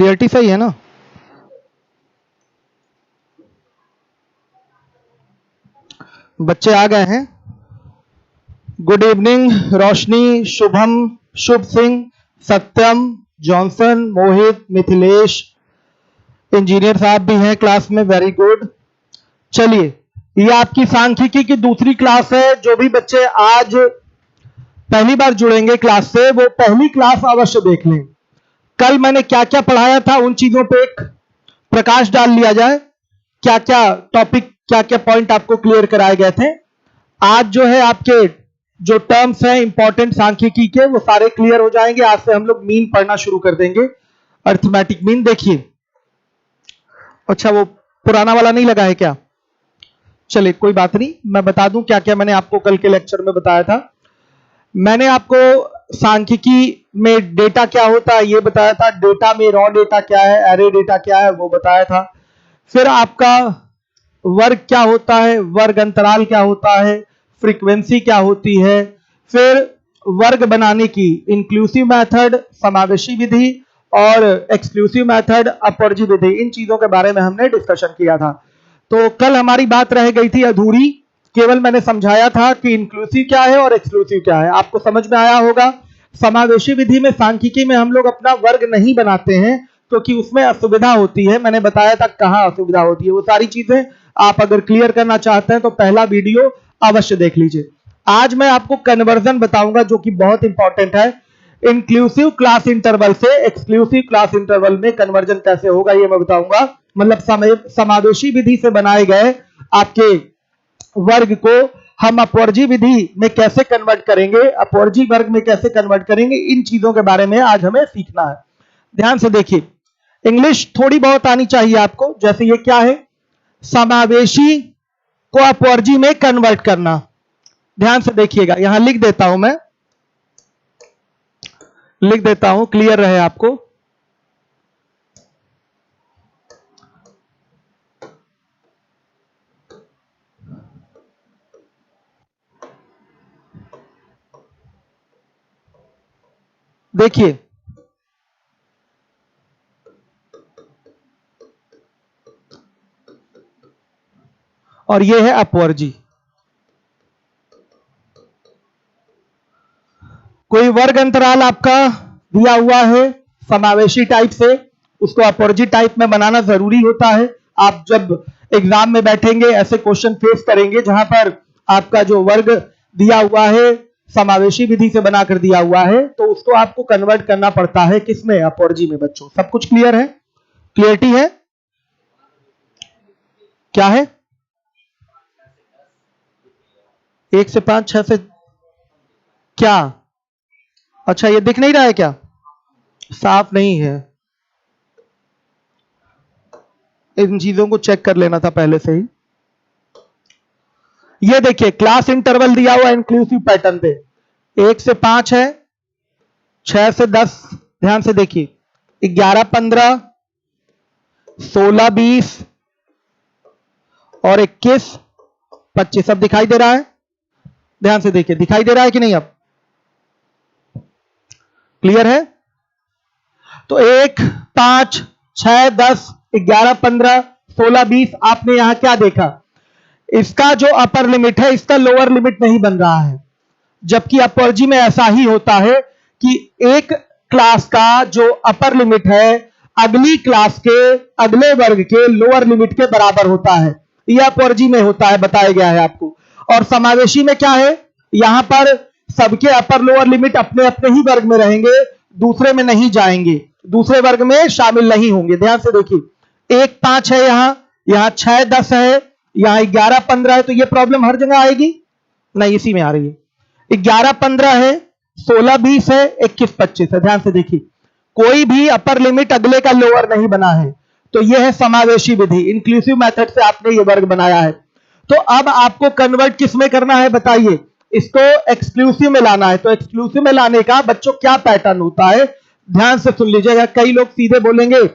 Clarity सही है ना? बच्चे आ गए हैं। गुड इवनिंग रोशनी, शुभम, शुभ सिंह, सत्यम, जॉनसन, मोहित, मिथिलेश, इंजीनियर साहब भी हैं क्लास में, वेरी गुड। चलिए, ये आपकी सांख्यिकी की दूसरी क्लास है। जो भी बच्चे आज पहली बार जुड़ेंगे क्लास से, वो पहली क्लास अवश्य देख लें। कल मैंने क्या क्या पढ़ाया था उन चीजों पे एक प्रकाश डाल लिया जाए, क्या क्या टॉपिक, क्या क्या पॉइंट आपको क्लियर कराए गए थे। आज जो है आपके जो टर्म्स हैं इंपॉर्टेंट सांख्यिकी के, वो सारे क्लियर हो जाएंगे। आज से हम लोग मीन पढ़ना शुरू कर देंगे, अर्थमेटिक मीन। देखिए, अच्छा वो पुराना वाला नहीं लगा है क्या? चलिए कोई बात नहीं, मैं बता दूं क्या क्या मैंने आपको कल के लेक्चर में बताया था। मैंने आपको सांख्यिकी में डेटा क्या होता है ये बताया था, डेटा में रॉ डेटा क्या है, एरे डेटा क्या है वो बताया था। फिर आपका वर्ग क्या होता है, वर्ग अंतराल क्या होता है, फ्रीक्वेंसी क्या होती है, फिर वर्ग बनाने की इंक्लूसिव मेथड, समावेशी विधि और एक्सक्लूसिव मेथड, अपवर्जी विधि, इन चीजों के बारे में हमने डिस्कशन किया था। तो कल हमारी बात रह गई थी अधूरी, केवल मैंने समझाया था कि इंक्लूसिव क्या है और एक्सक्लूसिव क्या है, आपको समझ में आया होगा। समावेशी विधि में सांख्यिकी में हम लोग अपना वर्ग नहीं बनाते हैं क्योंकि उसमें असुविधा होती है। मैंने बताया था कहाँ असुविधा होती है, वो सारी चीजें आप अगर क्लियर करना चाहते हैं तो पहला वीडियो अवश्य देख लीजिए। आज मैं आपको कन्वर्जन बताऊंगा जो कि बहुत इंपॉर्टेंट है। इंक्लूसिव क्लास इंटरवल से एक्सक्लूसिव क्लास इंटरवल में कन्वर्जन कैसे होगा ये मैं बताऊंगा। मतलब समावेशी विधि से बनाए गए आपके वर्ग को हम अपवर्जी विधि में कैसे कन्वर्ट करेंगे, अपवर्जी वर्ग में कैसे कन्वर्ट करेंगे, इन चीजों के बारे में आज हमें सीखना है। ध्यान से देखिए, इंग्लिश थोड़ी बहुत आनी चाहिए आपको। जैसे ये क्या है, समावेशी को अपवर्जी में कन्वर्ट करना। ध्यान से देखिएगा, यहां लिख देता हूं, मैं लिख देता हूं, क्लियर रहे आपको। देखिए, और ये है अपवर्जी। कोई वर्ग अंतराल आपका दिया हुआ है समावेशी टाइप से, उसको अपवर्जी टाइप में बनाना जरूरी होता है। आप जब एग्जाम में बैठेंगे ऐसे क्वेश्चन फेस करेंगे जहां पर आपका जो वर्ग दिया हुआ है समावेशी विधि से बनाकर दिया हुआ है, तो उसको आपको कन्वर्ट करना पड़ता है किसमें, अपवर्जी में। बच्चों सब कुछ क्लियर है, क्लियरिटी है? क्या है? 1 से 5, 6 से क्या? अच्छा ये दिख नहीं रहा है क्या? साफ नहीं है, इन चीजों को चेक कर लेना था पहले से ही। ये देखिए, क्लास इंटरवल दिया हुआ इंक्लूसिव पैटर्न पे 1 से 5 है, 6 से 10, ध्यान से देखिए, 11, 15, 16, 20 और 21, 25 सब दिखाई दे रहा है। ध्यान से देखिए, दिखाई दे रहा है कि नहीं? अब क्लियर है? तो 1, 5, 6, 10, 11, 15, 16, 20 आपने यहां क्या देखा, इसका जो अपर लिमिट है इसका लोअर लिमिट नहीं बन रहा है। जबकि अपवर्जी में ऐसा ही होता है कि एक क्लास का जो अपर लिमिट है अगली क्लास के अगले वर्ग के लोअर लिमिट के बराबर होता है। यह अपवर्जी में होता है, बताया गया है आपको। और समावेशी में क्या है, यहां पर सबके अपर लोअर लिमिट अपने अपने ही वर्ग में रहेंगे, दूसरे में नहीं जाएंगे, दूसरे वर्ग में शामिल नहीं होंगे। ध्यान से देखिए, 1, 5 है, यहां 6, 10 है, यहां 11, 15 है, तो यह प्रॉब्लम हर जगह आएगी नहीं, इसी में आ रही है। 11, 15 है, 16, 20 है, 21, 25 है। ध्यान से देखिए, कोई भी अपर लिमिट अगले का लोअर नहीं बना है, तो यह है समावेशी विधि। इंक्लूसिव मेथड से आपने ये वर्ग बनाया है। तो अब आपको कन्वर्ट किस में करना है बताइए, इसको एक्सक्लूसिव में लाना है। तो एक्सक्लूसिव में लाने का बच्चों क्या पैटर्न होता है, ध्यान से सुन लीजिएगा। कई लोग सीधे बोलेंगे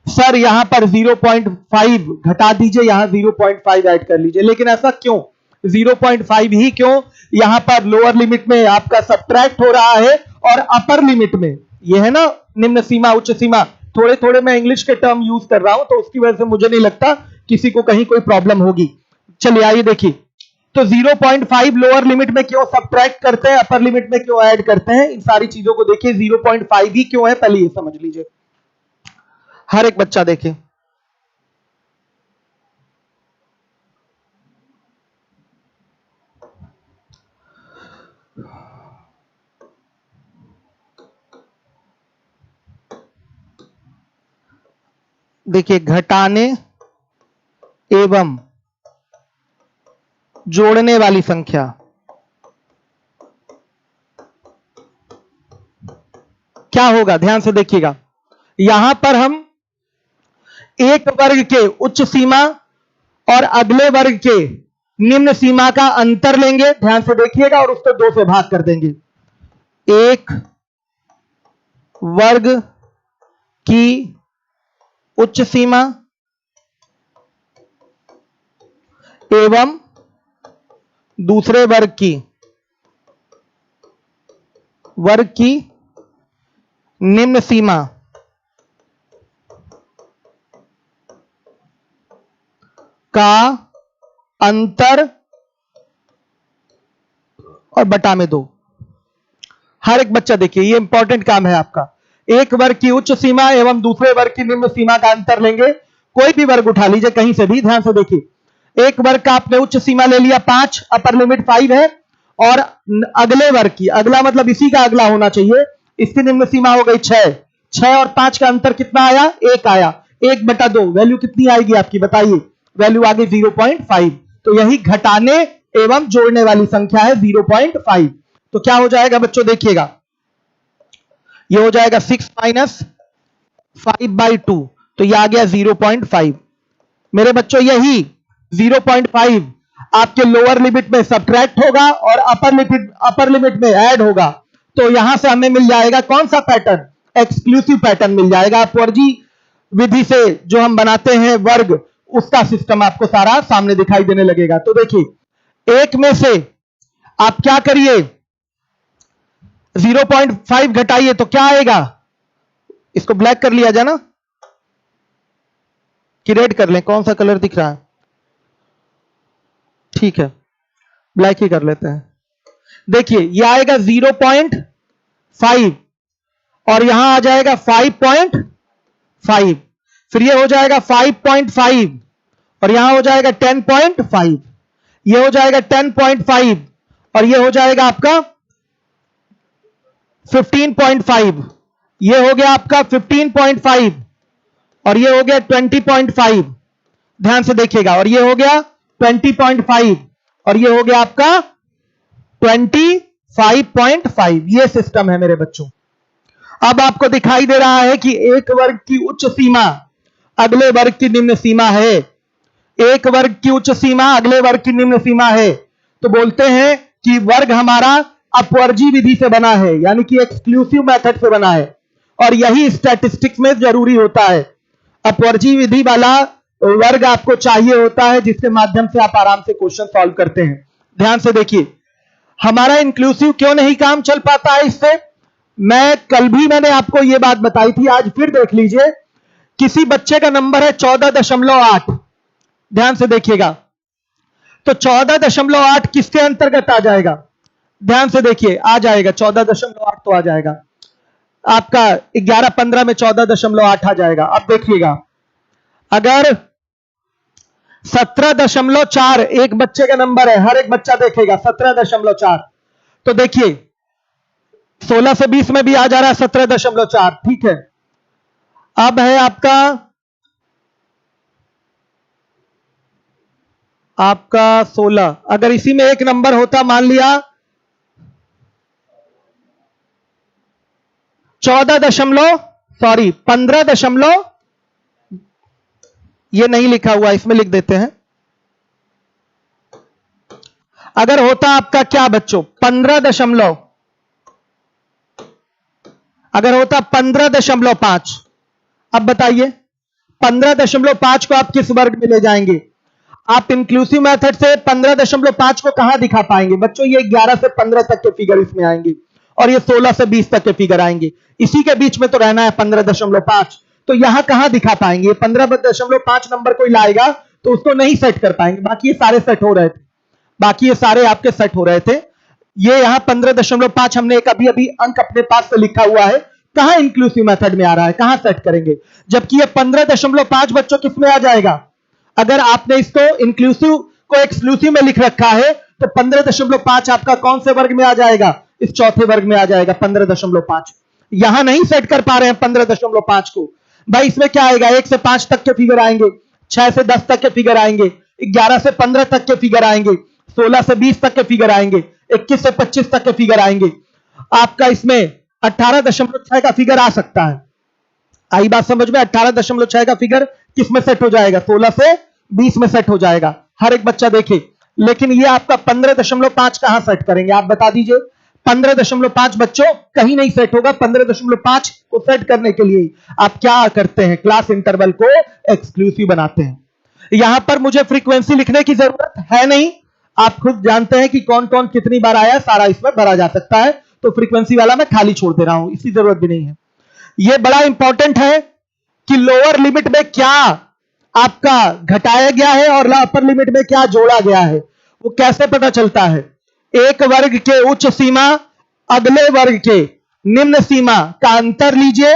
सर यहां पर 0.5 घटा दीजिए, यहां 0.5 ऐड कर लीजिए, लेकिन ऐसा क्यों, 0.5 ही क्यों? यहां पर लोअर लिमिट में आपका सब्ट्रैक्ट हो रहा है और अपर लिमिट में, यह है ना निम्न सीमा उच्च सीमा, थोड़े थोड़े मैं इंग्लिश के टर्म यूज कर रहा हूं, तो उसकी वजह से मुझे नहीं लगता किसी को कहीं कोई प्रॉब्लम होगी। चलिए आइए देखिए, तो 0.5 लोअर लिमिट में क्यों सब्ट्रैक्ट करते हैं, अपर लिमिट में क्यों ऐड करते हैं, इन सारी चीजों को देखिए। 0.5 ही क्यों है पहले ये समझ लीजिए, हर एक बच्चा देखे। देखिए, घटाने एवं जोड़ने वाली संख्या क्या होगा, ध्यान से देखिएगा। यहां पर हम एक वर्ग के उच्च सीमा और अगले वर्ग के निम्न सीमा का अंतर लेंगे, ध्यान से देखिएगा, और उसको 2 से भाग कर देंगे। एक वर्ग की उच्च सीमा एवं दूसरे वर्ग की निम्न सीमा का अंतर और बटा में 2। हर एक बच्चा देखिए, ये इंपॉर्टेंट काम है आपका। एक वर्ग की उच्च सीमा एवं दूसरे वर्ग की निम्न सीमा का अंतर लेंगे। कोई भी वर्ग उठा लीजिए कहीं से भी, ध्यान से देखिए। एक वर्ग का आपने उच्च सीमा ले लिया 5, अपर लिमिट 5 है, और अगले वर्ग की, अगला मतलब इसी का अगला होना चाहिए, इसकी निम्न सीमा हो गई 6। 6 और 5 का अंतर कितना आया, 1 आया। 1/2 वैल्यू कितनी आएगी आपकी, बताइए। वैल्यू आ गई 0.5। तो यही घटाने एवं जोड़ने वाली संख्या है 0.5। तो क्या हो जाएगा बच्चों, देखिएगा, ये हो जाएगा 6 - 5/2, तो ये आ गया 0.5। मेरे बच्चों यही 0.5 आपके लोअर लिमिट में सब्ट्रैक्ट होगा और अपर लिमिट में ऐड होगा। तो यहां से हमें मिल जाएगा कौन सा पैटर्न, एक्सक्लूसिव पैटर्न मिल जाएगा। अपवर्जी विधि से जो हम बनाते हैं वर्ग, उसका सिस्टम आपको सारा सामने दिखाई देने लगेगा। तो देखिए, एक में से आप क्या करिए, 0.5 घटाइए तो क्या आएगा, इसको ब्लैक कर लिया जाए ना, कि रेड कर लें, कौन सा कलर दिख रहा है, ठीक है ब्लैक ही कर लेते हैं। देखिए, यह आएगा 0.5 और यहां आ जाएगा 5.5, फिर यह हो जाएगा 5.5 और यहां हो जाएगा 10.5, यह हो जाएगा 10.5 और यह हो जाएगा आपका 15.5, यह हो गया आपका 15.5 और यह हो गया 20.5, ध्यान से देखिएगा, और यह हो गया 20.5 और यह हो गया आपका 25.5। यह सिस्टम है मेरे बच्चों। अब आपको दिखाई दे रहा है कि एक वर्ग की उच्च सीमा अगले वर्ग की निम्न सीमा है, एक वर्ग की उच्च सीमा अगले वर्ग की निम्न सीमा है। तो बोलते हैं कि वर्ग हमारा अपवर्जी विधि से बना है, यानी कि एक्सक्लूसिव मेथड से बना है, और यही स्टैटिस्टिक्स में जरूरी होता है। अपवर्जी विधि वाला वर्ग आपको चाहिए होता है, जिसके माध्यम से आप आराम से क्वेश्चन सॉल्व करते हैं। ध्यान से देखिए, हमारा इंक्लूसिव क्यों नहीं काम चल पाता है इससे, मैंने आपको यह बात बताई थी, आज फिर देख लीजिए। किसी बच्चे का नंबर है 14.8, ध्यान से देखिएगा, तो 14.8 किसके अंतर्गत आ जाएगा, ध्यान से देखिए, आ जाएगा 14.8 तो आ जाएगा आपका 11-15 में 14.8 आ जाएगा। अब देखिएगा, अगर 17.4 एक बच्चे का नंबर है, हर एक बच्चा देखेगा 17.4, तो देखिए 16 से 20 में भी आ जा रहा है 17.4, ठीक है। अब है आपका 16, अगर इसी में एक नंबर होता, मान लिया 15 ये नहीं लिखा हुआ, इसमें लिख देते हैं। अगर होता आपका क्या बच्चों 15 अगर होता 15.5, अब बताइए 15.5 को आप किस वर्ग में ले जाएंगे? आप इंक्लूसिव मेथड से 15.5 को कहां दिखा पाएंगे बच्चों? ये 11 से 15 तक के फिगर इसमें आएंगे और ये 16 से 20 तक के फिगर आएंगे। इसी के बीच में तो रहना है 15.5, तो यहां कहां दिखा पाएंगे? 15.5 नंबर कोई लाएगा तो उसको नहीं सेट कर पाएंगे। बाकी ये सारे सेट हो रहे थे, बाकी ये सारे आपके सेट हो रहे थे। ये यहां 15.5 हमने एक अभी अभी अंक अपने पास से लिखा हुआ है, कहां इंक्लूसिव मेथड में आ रहा है, कहां सेट करेंगे? जबकि ये 15.5 बच्चों किस में आ जाएगा? अगर आपने इसको इंक्लूसिव को एक्सक्लूसिव में लिख रखा है तो 15.5 आपका कौन से वर्ग में आ जाएगा? इस चौथे वर्ग में आ जाएगा 15.5। यहां नहीं सेट कर पा रहे हैं 15.5 को। भाई इसमें क्या आएगा? 1 से 5 तक के फिगर आएंगे, 6 से 10 तक के फिगर आएंगे, 11 से 15 तक के फिगर आएंगे, 16 से 20 तक के फिगर आएंगे, 21 से 25 तक के फिगर आएंगे। आपका इसमें 18.6 का फिगर आ सकता है। आई बात समझ में? 18.6 का फिगर किस में सेट हो जाएगा? 16 से 20 में सेट हो जाएगा, हर एक बच्चा देखे। लेकिन ये आपका 15.5 कहां सेट करेंगे? आप बता दीजिए। 15.5 बच्चों कहीं नहीं सेट होगा। 15.5 को सेट करने के लिए आप क्या करते हैं? क्लास इंटरवल को एक्सक्लूसिव बनाते हैं। यहां पर मुझे फ्रीक्वेंसी लिखने की जरूरत है नहीं, आप खुद जानते हैं कि कौन कौन कितनी बार आया, सारा इसमें भरा जा सकता है। तो फ्रीक्वेंसी वाला मैं खाली छोड़ दे रहा हूं, इसकी जरूरत भी नहीं है। यह बड़ा इंपॉर्टेंट है कि लोअर लिमिट में क्या आपका घटाया गया है और अपर लिमिट में क्या जोड़ा गया है, वो कैसे पता चलता है? एक वर्ग के उच्च सीमा अगले वर्ग के निम्न सीमा का अंतर लीजिए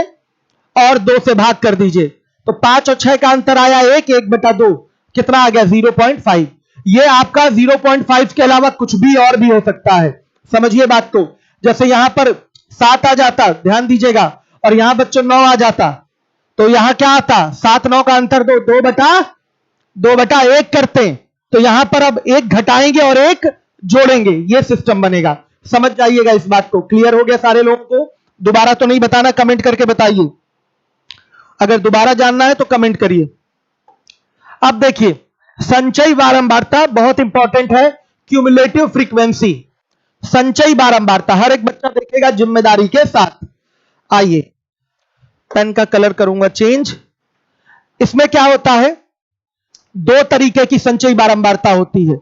और 2 से भाग कर दीजिए। तो 5 और 6 का अंतर आया 1/2, कितना आ गया? 0.5। ये आपका 0.5 के अलावा कुछ भी और भी हो सकता है, समझिए बात को। जैसे यहां पर 7 आ जाता, ध्यान दीजिएगा, और यहां बच्चों 9 आ जाता, तो यहां क्या आता? 7-9 का अंतर 2/1 करते। तो यहां पर अब 1 घटाएंगे और 1 जोड़ेंगे, यह सिस्टम बनेगा। समझ जाइएगा इस बात को। क्लियर हो गया सारे लोगों को? दोबारा तो नहीं बताना, कमेंट करके बताइए। अगर दोबारा जानना है तो कमेंट करिए। अब देखिए, संचयी बारंबारता बहुत इंपॉर्टेंट है। क्यूमुलेटिव फ्रीक्वेंसी, संचयी बारंबारता हर एक बच्चा देखेगा जिम्मेदारी के साथ। आइए, पेन का कलर करूंगा चेंज। इसमें क्या होता है? 2 तरीके की संचयी बारंबारता होती है।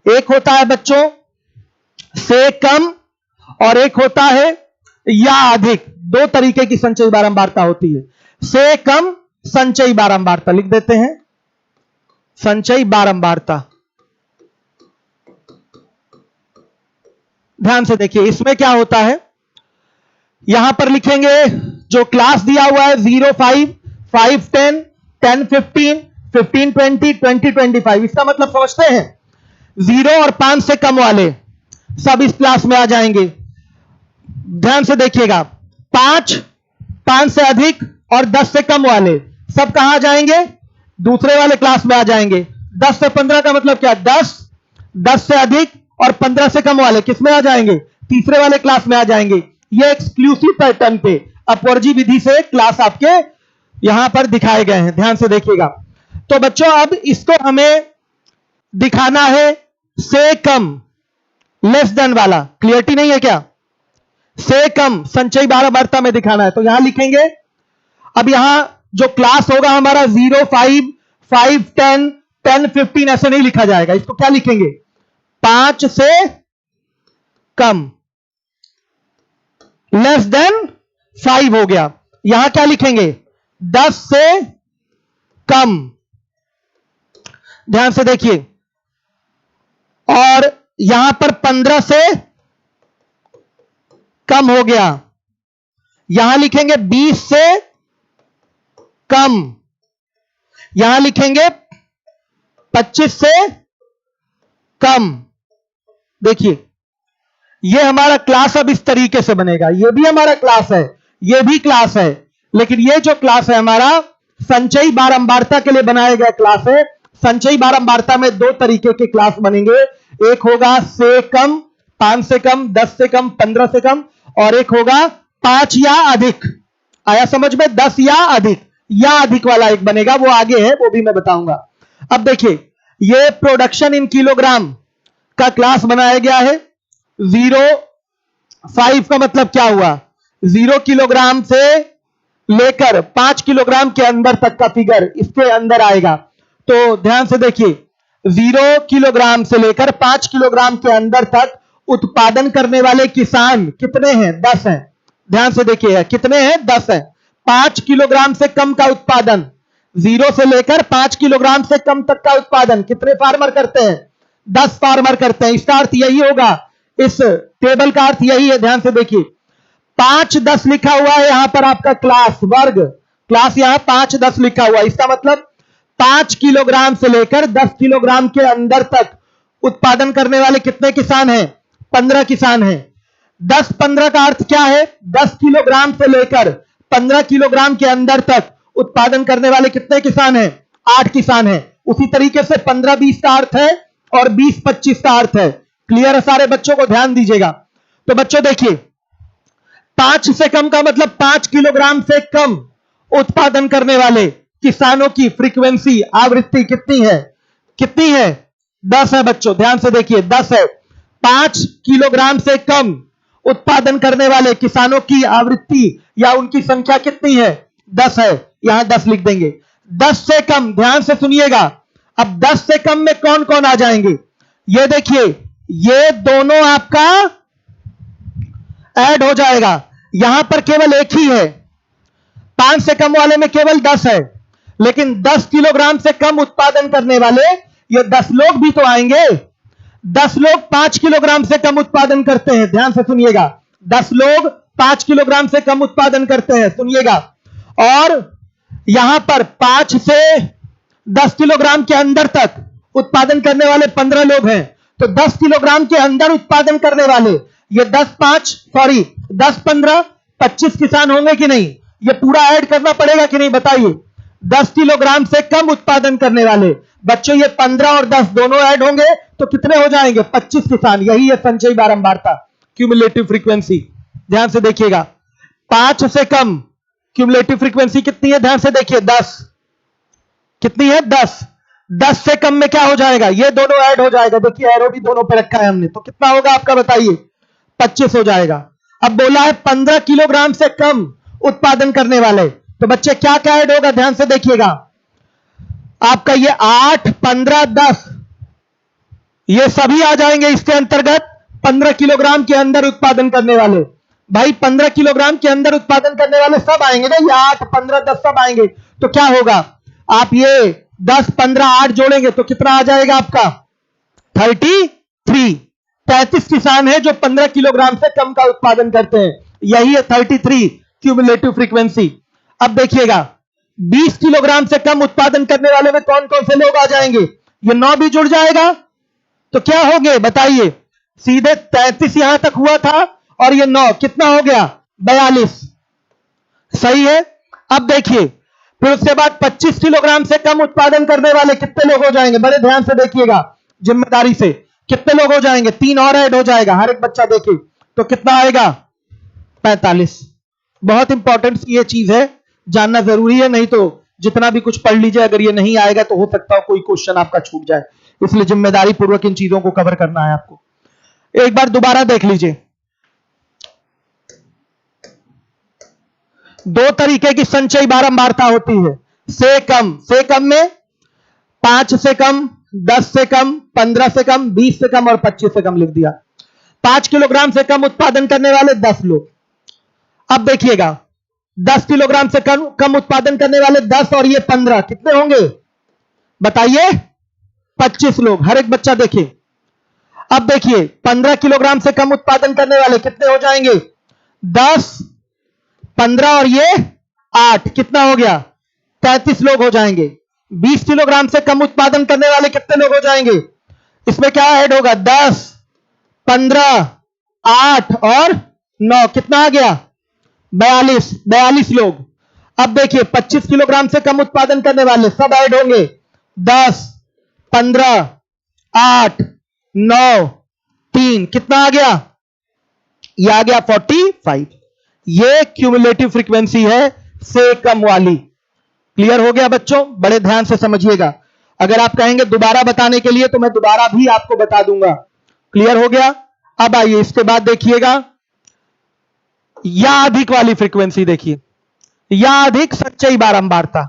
एक होता है बच्चों से कम और एक होता है या अधिक। 2 तरीके की संचयी बारंबारता होती है। से कम संचयी बारंबारता लिख देते हैं, संचयी बारंबारता। ध्यान से देखिए, इसमें क्या होता है? यहां पर लिखेंगे जो क्लास दिया हुआ है 0, 5, 5, 10, 10, 15, 15, 20, 20, 25। इसका मतलब समझते हैं? 0 और 5 से कम वाले सब इस क्लास में आ जाएंगे। ध्यान से देखिएगा, 5 से अधिक और 10 से कम वाले सब कहां आ जाएंगे? दूसरे वाले क्लास में आ जाएंगे। 10 से 15 का मतलब क्या? 10 से अधिक और 15 से कम वाले किस में आ जाएंगे? तीसरे वाले क्लास में आ जाएंगे। ये एक्सक्लूसिव पैटर्न पे अपवर्जी विधि से क्लास आपके यहां पर दिखाए गए हैं। ध्यान से देखिएगा। तो बच्चों अब इसको हमें दिखाना है से कम, लेस देन वाला। क्लियरिटी नहीं है क्या? से कम संचयी बारंबारता में दिखाना है, तो यहां लिखेंगे। अब यहां जो क्लास होगा हमारा 0, 5, 5, 10, 10, 15 ऐसे नहीं लिखा जाएगा। इसको क्या लिखेंगे? 5 से कम, लेस देन 5 हो गया। यहां क्या लिखेंगे? 10 से कम। ध्यान से देखिए, और यहां पर 15 से कम हो गया। यहां लिखेंगे 20 से कम। यहां लिखेंगे 25 से कम। देखिए, यह हमारा क्लास अब इस तरीके से बनेगा। यह भी हमारा क्लास है, यह भी क्लास है, लेकिन यह जो क्लास है हमारा संचयी बारंबारता के लिए बनाया गया क्लास है। संचयी बारंबारता में 2 तरीके के क्लास बनेंगे। एक होगा से कम, 5 से कम, 10 से कम, 15 से कम, और एक होगा 5 या अधिक। आया समझ में? 10 या अधिक वाला एक बनेगा, वो आगे है, वो भी मैं बताऊंगा। अब देखिए, ये प्रोडक्शन इन किलोग्राम का क्लास बनाया गया है। 0, 5 का मतलब क्या हुआ? 0 किलोग्राम से लेकर 5 किलोग्राम के अंदर तक का फिगर इसके अंदर आएगा। तो ध्यान से देखिए, 0 किलोग्राम से लेकर 5 किलोग्राम के अंदर तक उत्पादन करने वाले किसान कितने हैं? 10 हैं। ध्यान से देखिए, कितने हैं? 10 हैं। 5 किलोग्राम से कम का उत्पादन, 0 से लेकर 5 किलोग्राम से कम तक का उत्पादन कितने फार्मर करते हैं? 10 फार्मर करते हैं। इसका अर्थ यही होगा, इस टेबल का अर्थ यही है। ध्यान से देखिए, 5 10 लिखा हुआ है यहां पर आपका क्लास वर्ग, क्लास यहां 5 10 लिखा हुआ है। इसका मतलब 5 किलोग्राम से लेकर 10 किलोग्राम के अंदर तक उत्पादन करने वाले कितने किसान हैं? 15 किसान हैं। 10 15 का अर्थ क्या है? 10 किलोग्राम से लेकर 15 किलोग्राम के अंदर तक उत्पादन करने वाले कितने किसान हैं? 8 किसान हैं। उसी तरीके से 15 20 का अर्थ है और 20 25 का अर्थ है। क्लियर है सारे बच्चों को? ध्यान दीजिएगा। तो बच्चों देखिए, 5 से कम का मतलब 5 किलोग्राम से कम उत्पादन करने वाले किसानों की फ्रीक्वेंसी, आवृत्ति कितनी है? कितनी है? 10 है बच्चों। ध्यान से देखिए, 10 है। 5 किलोग्राम से कम उत्पादन करने वाले किसानों की आवृत्ति या उनकी संख्या कितनी है? 10 है। यहां 10 लिख देंगे। 10 से कम, ध्यान से सुनिएगा। अब 10 से कम में कौन कौन आ जाएंगे? ये देखिए, ये दोनों आपका ऐड हो जाएगा। यहां पर केवल एक ही है, 5 से कम वाले में केवल 10 है, लेकिन 10 किलोग्राम से कम उत्पादन करने वाले ये 10 लोग भी तो आएंगे। 10 लोग 5 किलोग्राम से कम उत्पादन करते हैं। ध्यान से सुनिएगा, 10 लोग 5 किलोग्राम से कम उत्पादन करते हैं। सुनिएगा, और यहां पर 5 से 10 किलोग्राम के अंदर तक उत्पादन करने वाले 15 लोग हैं। तो 10 किलोग्राम के अंदर उत्पादन करने वाले ये 10 15 25 किसान होंगे कि नहीं? ये पूरा ऐड करना पड़ेगा कि नहीं बताइए? 10 किलोग्राम से कम उत्पादन करने वाले बच्चों, ये 15 और 10 दोनों ऐड होंगे तो कितने हो जाएंगे? 25 किसान। यही है संचयी बारंबारता, क्यूमुलेटिव फ्रीक्वेंसी। ध्यान से देखिएगा, 5 से कम क्यूमुलेटिव फ्रीक्वेंसी कितनी है? ध्यान से देखिए, 10 कितनी है? 10। 10 से कम में क्या हो जाएगा? ये दोनों ऐड हो जाएगा। देखिए, एरो भी दोनों पे रखा है हमने, तो कितना होगा आपका बताइए? 25 हो जाएगा। अब बोला है 15 किलोग्राम से कम उत्पादन करने वाले, तो बच्चे क्या क्या ऐड होगा? ध्यान से देखिएगा, आपका ये 8 15 10 ये सभी आ जाएंगे इसके अंतर्गत। 15 किलोग्राम के अंदर उत्पादन करने वाले, भाई 15 किलोग्राम के अंदर उत्पादन करने वाले सब आएंगे ना, ये 8 15 10 सब आएंगे। तो क्या होगा? आप ये 10 15 8 जोड़ेंगे तो कितना आ जाएगा आपका? 33। 33 किसान है जो 15 किलोग्राम से कम का उत्पादन करते हैं। यही है 33 क्यूमुलेटिव फ्रीक्वेंसी। अब देखिएगा, 20 किलोग्राम से कम उत्पादन करने वाले में कौन कौन से लोग आ जाएंगे? ये 9 भी जुड़ जाएगा। तो क्या हो गए बताइए? सीधे 33 यहां तक हुआ था और ये 9 कितना हो गया? 42। सही है। अब देखिए, फिर उसके बाद 25 किलोग्राम से कम उत्पादन करने वाले कितने लोग हो जाएंगे? बड़े ध्यान से देखिएगा, जिम्मेदारी से। कितने लोग हो जाएंगे? 3 और ऐड हो जाएगा। हर एक बच्चा देखे तो कितना आएगा? 45। बहुत इंपॉर्टेंट ये चीज है, जानना जरूरी है, नहीं तो जितना भी कुछ पढ़ लीजिए, अगर ये नहीं आएगा तो हो सकता है कोई क्वेश्चन आपका छूट जाए। इसलिए जिम्मेदारी पूर्वक इन चीजों को कवर करना है आपको। एक बार दोबारा देख लीजिए, 2 तरीके की संचयी बारंबारता होती है। से कम में 5 से कम, 10 से कम, 15 से कम, 20 से कम और 25 से कम लिख दिया। 5 किलोग्राम से कम उत्पादन करने वाले 10 लोग। अब देखिएगा, 10 किलोग्राम से कम उत्पादन करने वाले 10 और ये 15 कितने होंगे बताइए? 25 लोग। हर एक बच्चा देखे। अब देखिए, 15 किलोग्राम से कम उत्पादन करने वाले कितने हो जाएंगे? 10 15 और ये 8 कितना हो गया? 33 लोग हो जाएंगे। 20 किलोग्राम से कम उत्पादन करने वाले कितने लोग हो जाएंगे? इसमें क्या ऐड होगा? 10 15 8 और 9 कितना आ गया? 42 लोग। अब देखिए, 25 किलोग्राम से कम उत्पादन करने वाले सब ऐड होंगे। 10 15 8 9 3 कितना आ गया? ये आ गया 45। ये क्यूमुलेटिव फ्रीक्वेंसी है से कम वाली। क्लियर हो गया बच्चों? बड़े ध्यान से समझिएगा। अगर आप कहेंगे दोबारा बताने के लिए तो मैं दोबारा भी आपको बता दूंगा। क्लियर हो गया? अब आइए इसके बाद देखिएगा, या अधिक वाली फ्रीक्वेंसी देखिए, या अधिक संचयी बारंबारता।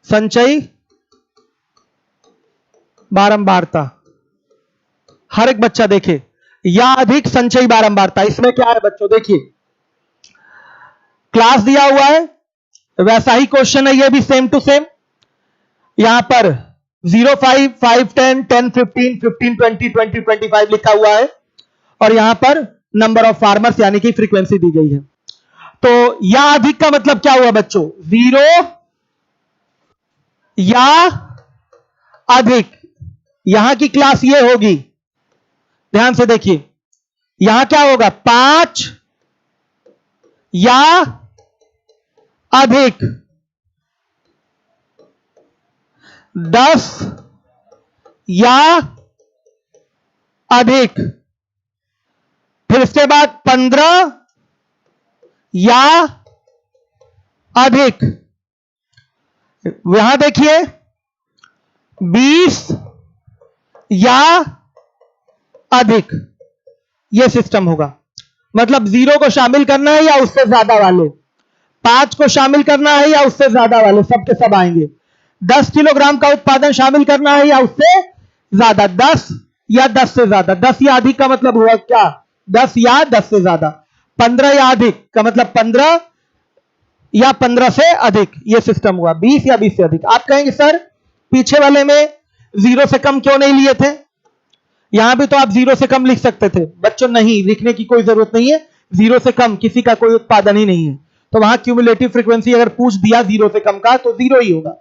संचयी बारंबारता, हर एक बच्चा देखे, या अधिक संचयी बारंबारता। इसमें क्या है बच्चों? देखिए, क्लास दिया हुआ है, वैसा ही क्वेश्चन है ये भी, सेम टू सेम। यहां पर 0, 5, 5, 10, 10, 15, 15, 20, 20, 25 लिखा हुआ है, और यहां पर नंबर ऑफ फार्मर्स यानी कि फ्रीक्वेंसी दी गई है। तो या अधिक का मतलब क्या हुआ बच्चों? 0 या अधिक। यहां की क्लास ये होगी, ध्यान से देखिए, यहां क्या होगा? 5 या अधिक, 10 या अधिक, फिर इसके बाद 15 या अधिक। यहां देखिए 20 या अधिक। यह सिस्टम होगा, मतलब 0 को शामिल करना है या उससे ज्यादा वाले, 5 को शामिल करना है या उससे ज्यादा वाले, सब के सब आएंगे। 10 किलोग्राम का उत्पादन शामिल करना है या उससे ज्यादा, 10 या 10 से ज्यादा। 10 या अधिक का मतलब हुआ क्या? 10 या 10 से ज्यादा। 15 या अधिक का मतलब 15 या 15 से अधिक, यह सिस्टम हुआ। 20 या 20 से अधिक। आप कहेंगे सर पीछे वाले में 0 से कम क्यों नहीं लिए थे? यहां भी तो आप 0 से कम लिख सकते थे। बच्चों नहीं, लिखने की कोई जरूरत नहीं है। 0 से कम किसी का कोई उत्पादन ही नहीं है, तो वहां क्यूमुलेटिव फ्रीक्वेंसी अगर पूछ दिया 0 से कम का तो 0 ही होगा।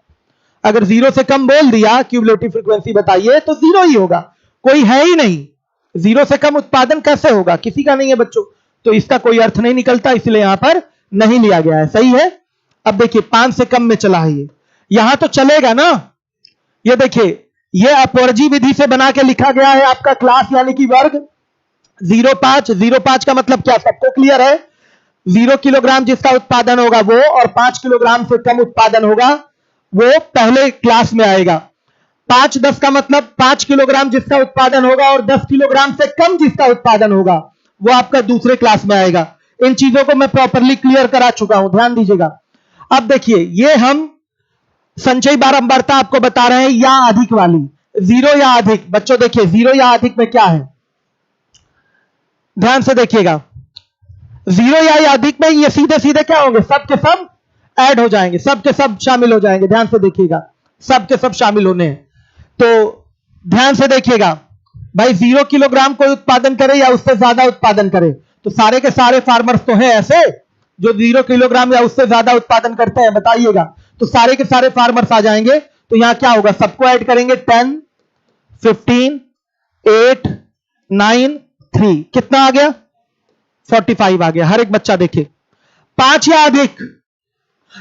अगर 0 से कम बोल दिया क्यूमुलेटिव फ्रीक्वेंसी बताइए तो 0 ही होगा, कोई है ही नहीं। 0 से कम उत्पादन कैसे होगा? किसी का नहीं है बच्चों, तो इसका कोई अर्थ नहीं निकलता, इसलिए यहां पर नहीं लिया गया है। सही है। अब देखिए 5 से कम में चला है ये, यहां तो चलेगा ना। ये देखिए ये अपवर्जी विधि से बना के लिखा गया है आपका क्लास यानी कि वर्ग। 0.5, 0.5 का मतलब क्या सबको क्लियर है? 0 किलोग्राम जिसका उत्पादन होगा वो, और 5 किलोग्राम से कम उत्पादन होगा वो पहले क्लास में आएगा। 5-10 का मतलब 5 किलोग्राम जिसका उत्पादन होगा और 10 किलोग्राम से कम जिसका उत्पादन होगा वो आपका दूसरे क्लास में आएगा। इन चीजों को मैं प्रॉपरली क्लियर करा चुका हूं, ध्यान दीजिएगा। अब देखिए ये हम संचयी बारंबारता आपको बता रहे हैं या अधिक वाली, 0 या अधिक। बच्चों देखिए 0 या अधिक में क्या है, ध्यान से देखिएगा। 0 या अधिक में ये सीधे सीधे क्या होंगे? सब के सब ऐड हो जाएंगे, सब के सब शामिल हो जाएंगे। ध्यान से देखिएगा, सब के सब शामिल होने हैं। तो ध्यान से देखिएगा भाई, 0 किलोग्राम कोई उत्पादन करे या उससे ज्यादा उत्पादन करे, तो सारे के सारे फार्मर्स तो हैं ऐसे जो 0 किलोग्राम या उससे ज्यादा उत्पादन करते हैं, बताइएगा। तो सारे के सारे फार्मर्स आ जाएंगे। तो यहां क्या होगा? सबको ऐड करेंगे। 10, 15, 8, 9, 3, कितना आ गया? 45 आ गया। हर एक बच्चा देखे 5 या अधिक,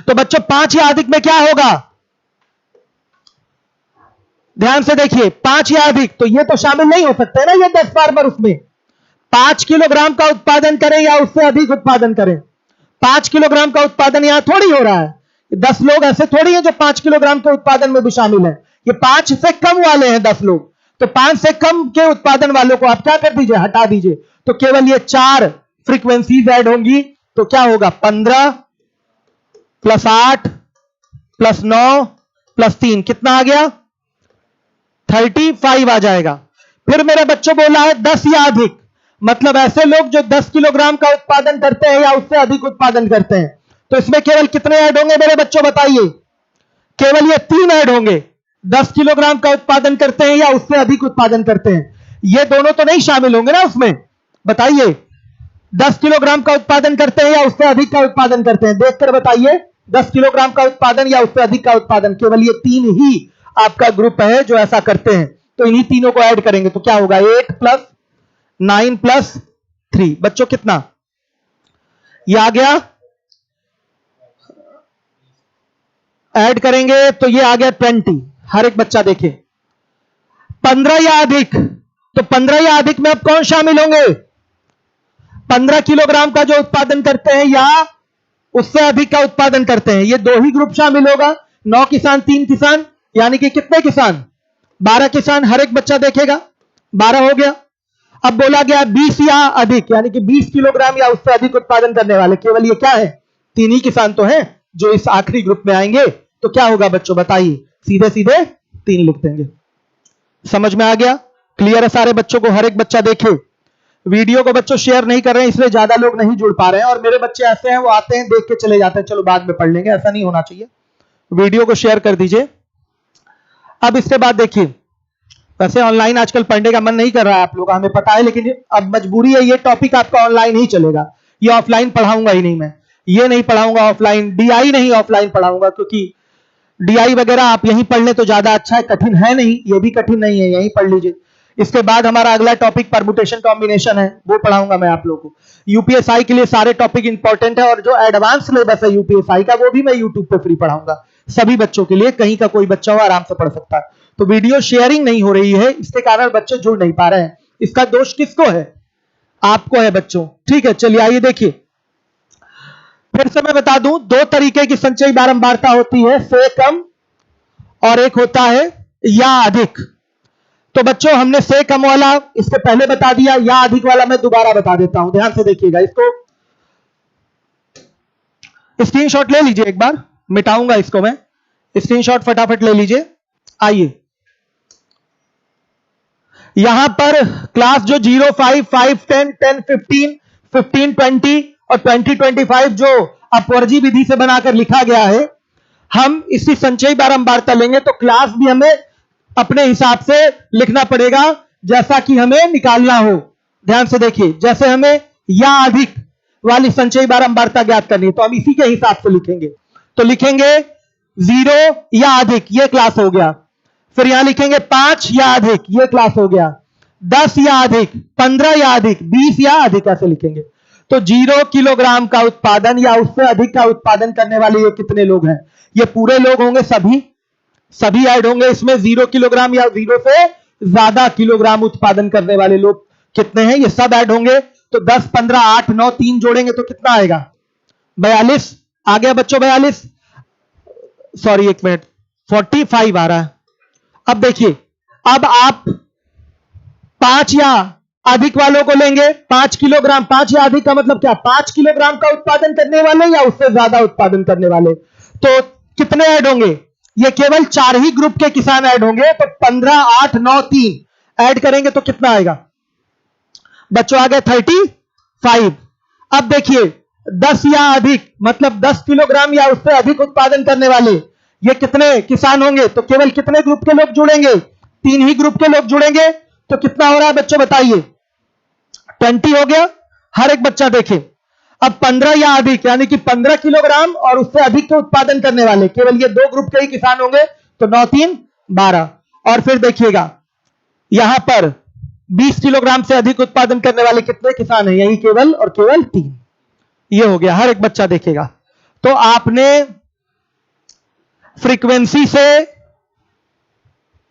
तो बच्चों 5 या अधिक में क्या होगा? ध्यान से देखिए 5 या अधिक, तो ये तो शामिल नहीं हो सकते ना ये 10 फार्मर उसमें। 5 किलोग्राम का उत्पादन करें या उससे अधिक उत्पादन करें, 5 किलोग्राम का उत्पादन यहां थोड़ी हो रहा है। 10 लोग ऐसे थोड़ी हैं जो 5 किलोग्राम के उत्पादन में भी शामिल है। ये 5 से कम वाले हैं 10 लोग, तो 5 से कम के उत्पादन वालों को आप क्या कर दीजिए? हटा दीजिए। तो केवल ये 4 फ्रीक्वेंसीज ऐड होंगी। तो क्या होगा? 15 + 8 + 9 + 3, कितना आ गया? 35 आ जाएगा। फिर मेरे बच्चों बोला है 10 या अधिक, मतलब ऐसे लोग जो 10 किलोग्राम का उत्पादन करते हैं या उससे अधिक उत्पादन करते हैं। तो इसमें केवल कितने ऐड होंगे मेरे बच्चों बताइए? केवल ये 3 ऐड होंगे। 10 किलोग्राम का उत्पादन करते हैं या उससे अधिक उत्पादन करते हैं, ये दोनों तो नहीं शामिल होंगे ना उसमें। बताइए 10 किलोग्राम का उत्पादन करते हैं या उससे अधिक का उत्पादन करते हैं, देखकर बताइए। 10 किलोग्राम का उत्पादन या उससे अधिक का उत्पादन, केवल ये 3 ही आपका ग्रुप है जो ऐसा करते हैं। तो इन्हीं तीनों को ऐड करेंगे तो क्या होगा? 8 + 9 + 3, बच्चों कितना ये आ गया? ऐड करेंगे तो ये आ गया 20। हर एक बच्चा देखे 15 या अधिक, तो 15 या अधिक में अब कौन शामिल होंगे? 15 किलोग्राम का जो उत्पादन करते हैं या उससे अधिक का उत्पादन करते हैं, ये 2 ही ग्रुप शामिल होगा। 9 किसान 3 किसान, यानी कि कितने किसान? 12 किसान। हर एक बच्चा देखेगा 12 हो गया। अब बोला गया 20 या अधिक, यानी कि 20 किलोग्राम या उससे अधिक उत्पादन करने वाले, केवल ये क्या है? 3 ही किसान तो हैं जो इस आखिरी ग्रुप में आएंगे। तो क्या होगा बच्चों बताइए? सीधे सीधे 3 लिख देंगे। समझ में आ गया? क्लियर है सारे बच्चों को? हर एक बच्चा देखे वीडियो को बच्चों शेयर नहीं कर रहे हैं, इसलिए ज्यादा लोग नहीं जुड़ पा रहे हैं। और मेरे बच्चे ऐसे हैं, वो आते हैं देख के चले जाते हैं, चलो बाद में पढ़ लेंगे, ऐसा नहीं होना चाहिए। वीडियो को शेयर कर दीजिए। अब इसके बाद देखिए, वैसे ऑनलाइन आजकल पढ़ने का मन नहीं कर रहा है आप लोग, हमें पता है, लेकिन अब मजबूरी है, ये टॉपिक आपका ऑनलाइन ही चलेगा, ये ऑफलाइन पढ़ाऊंगा ही नहीं मैं, ये नहीं पढ़ाऊंगा ऑफलाइन, डीआई नहीं ऑफलाइन पढ़ाऊंगा, क्योंकि डीआई वगैरह आप यहीं पढ़ ले तो ज्यादा अच्छा है, कठिन है नहीं, ये भी कठिन नहीं है, यहीं पढ़ लीजिए। इसके बाद हमारा अगला टॉपिक परमुटेशन कॉम्बिनेशन है, वो पढ़ाऊंगा मैं आप लोगों को। यूपीएसआई के लिए सारे टॉपिक इंपॉर्टेंट है, और जो एडवांस सिलेबस है यूपीएसआई का, वो भी मैं यूट्यूब पे फ्री पढ़ाऊंगा सभी बच्चों के लिए, कहीं का कोई बच्चा हो आराम से पढ़ सकता है। तो वीडियो शेयरिंग नहीं हो रही है, इसके कारण बच्चे जुड़ नहीं पा रहे हैं। इसका दोष किसको है? आपको है बच्चों। ठीक है, चलिए आइए देखिए, फिर से मैं बता दूं, दो तरीके की संचयी बारंबारता होती है, से कम और एक होता है या अधिक। तो बच्चों हमने से कम वाला इसके पहले बता दिया, या अधिक वाला मैं दोबारा बता देता हूं, ध्यान से देखिएगा। इसको स्क्रीनशॉट ले लीजिए, एक बार मिटाऊंगा इसको मैं, स्क्रीनशॉट फटाफट ले लीजिए। आइए यहां पर क्लास जो 0, 5, 5, 10, 10, 15, 15, 20 और 20, 25 जो अपवर्जी विधि से बनाकर लिखा गया है, हम इसी संचयी बारंबारता लेंगे तो क्लास भी हमें अपने हिसाब से लिखना पड़ेगा, जैसा कि हमें निकालना हो। ध्यान से देखिए, जैसे हमें या अधिक वाली संचयी बारंबारता ज्ञात करनी है तो हम इसी के हिसाब से लिखेंगे। तो लिखेंगे 0 या अधिक, ये क्लास हो गया। फिर यहां लिखेंगे 5 या अधिक, ये क्लास हो गया। 10 या अधिक, 15 या अधिक, 20 या अधिक, ऐसे लिखेंगे। तो 0 किलोग्राम का उत्पादन या उससे अधिक का उत्पादन करने वाले ये कितने लोग हैं? ये पूरे लोग होंगे, सभी ऐड होंगे इसमें। 0 किलोग्राम या 0 से ज्यादा किलोग्राम उत्पादन करने वाले लोग कितने हैं, ये सब ऐड होंगे। तो 10, 15, 8, 9, 3 जोड़ेंगे तो कितना आएगा? 42 आ गया बच्चों, 42, सॉरी एक मिनट, 45 आ रहा है। अब देखिए, अब आप 5 या अधिक वालों को लेंगे, 5 किलोग्राम, 5 या अधिक का मतलब क्या? 5 किलोग्राम का उत्पादन करने वाले या उससे ज्यादा उत्पादन करने वाले। तो कितने ऐड होंगे? ये केवल 4 ही ग्रुप के किसान ऐड होंगे। तो 15, 8, 9, 3 ऐड करेंगे तो कितना आएगा बच्चों? आ गया 35। अब देखिए 10 या अधिक मतलब 10 किलोग्राम या उससे अधिक उत्पादन करने वाले, ये कितने किसान होंगे? तो केवल कितने ग्रुप के लोग जुड़ेंगे? 3 ही ग्रुप के लोग जुड़ेंगे। तो कितना हो रहा है बच्चों बताइए? 20 हो गया। हर एक बच्चा देखे। अब 15 या अधिक यानी कि 15 किलोग्राम और उससे अधिक के उत्पादन करने वाले, केवल ये 2 ग्रुप के ही किसान होंगे। तो 9, 3, 12। और फिर देखिएगा यहां पर 20 किलोग्राम से अधिक उत्पादन करने वाले कितने किसान हैं? यही केवल और केवल 3। ये हो गया, हर एक बच्चा देखेगा। तो आपने फ्रीक्वेंसी से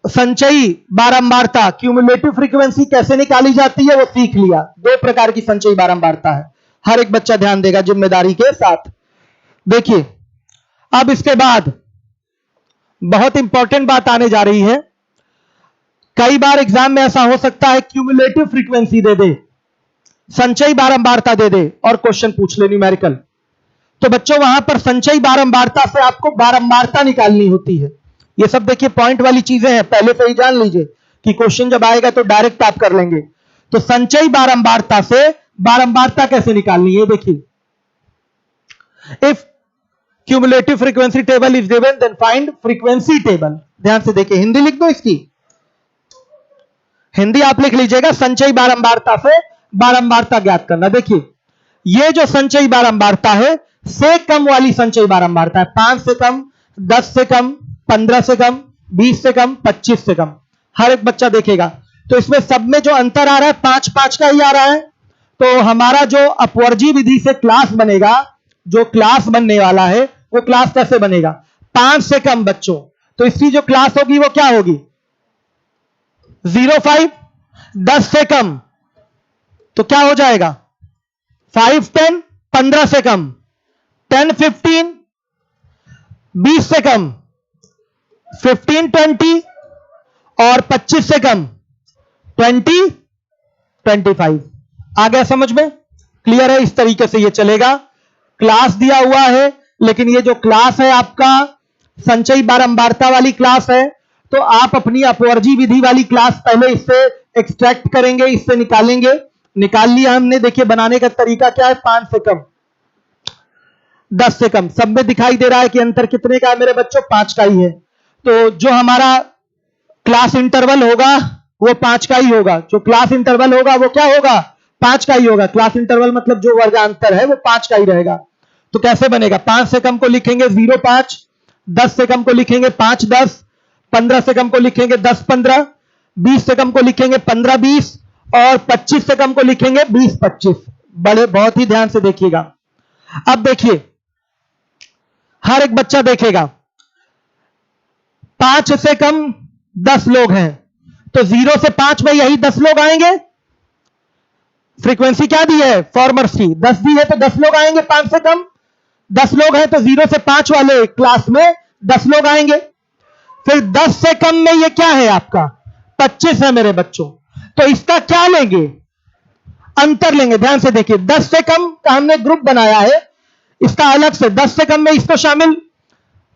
संचयी बारंबारता, क्यूमुलेटिव फ्रीक्वेंसी कैसे निकाली जाती है वो सीख लिया। 2 प्रकार की संचयी बारंबारता है, हर एक बच्चा ध्यान देगा जिम्मेदारी के साथ। देखिए अब इसके बाद बहुत इंपॉर्टेंट बात आने जा रही है। कई बार एग्जाम में ऐसा हो सकता है क्यूमुलेटिव फ्रीक्वेंसी दे दे, संचयी बारंबारता दे दे और क्वेश्चन पूछ ले न्यूमेरिकल। तो बच्चों वहां पर संचयी बारंबारता से आपको बारंबारता निकालनी होती है। ये सब देखिए पॉइंट वाली चीजें हैं, पहले से ही जान लीजिए कि क्वेश्चन जब आएगा तो डायरेक्ट आप कर लेंगे। तो संचयी बारंबारता से बारंबारता कैसे निकालनी है देखिए। If cumulative frequency table is given then find frequency table. ध्यान से देखिए, हिंदी लिख दो, इसकी हिंदी आप लिख लीजिएगा। संचयी बारंबारता से बारंबारता ज्ञात करना। देखिए ये जो संचयी बारंबारता है से कम वाली संचयी बारंबारता है। 5 से कम, 10 से कम, 15 से कम, 20 से कम, 25 से कम, हर एक बच्चा देखेगा। तो इसमें सब में जो अंतर आ रहा है 5, 5 का ही आ रहा है। तो हमारा जो अपवर्जी विधि से क्लास बनेगा, जो क्लास बनने वाला है वो क्लास कैसे बनेगा? 5 से कम बच्चों, तो इसकी जो क्लास होगी वो क्या होगी? 05। 10 से कम तो क्या हो जाएगा? 5, 10। 15 से कम 10, 15। 20 से कम 15, 20 और 25 से कम 20, 25। आ गया समझ में? क्लियर है? इस तरीके से ये चलेगा। क्लास दिया हुआ है, लेकिन ये जो क्लास है आपका संचयी बारंबारता वाली क्लास है, तो आप अपनी अपवर्जी विधि वाली क्लास पहले इससे एक्सट्रैक्ट करेंगे, इससे निकालेंगे। निकाल लिया हमने। देखिए बनाने का तरीका क्या है, 5 से कम 10 से कम, सब में दिखाई दे रहा है कि अंतर कितने का है मेरे बच्चों, 5 का ही है। तो जो हमारा क्लास इंटरवल होगा वो 5 का ही होगा। जो क्लास इंटरवल होगा वो क्या होगा, 5 का ही होगा। क्लास इंटरवल मतलब जो वर्गांतर है वो 5 का ही रहेगा। तो कैसे बनेगा, 5 से कम को लिखेंगे 0.5, 10 से कम को लिखेंगे 5-10, 15 से कम को लिखेंगे 10-15, 20 से कम को लिखेंगे 15-20 और 25 से कम को लिखेंगे 20-25। बड़े बहुत ही ध्यान से देखिएगा। अब देखिए हर एक बच्चा देखेगा 5 से कम 10 लोग हैं, तो 0 से 5 में यही 10 लोग आएंगे। फ्रीक्वेंसी क्या दी है, फॉर्मर्स की 10 दी है, तो 10 लोग आएंगे। 5 से कम 10 लोग हैं तो 0 से 5 वाले क्लास में 10 लोग आएंगे। फिर 10 से कम में ये क्या है आपका, 25 है मेरे बच्चों। तो इसका क्या लेंगे, अंतर लेंगे। ध्यान से देखिए, 10 से कम का हमने ग्रुप बनाया है, इसका अलग से 10 से कम में इसको शामिल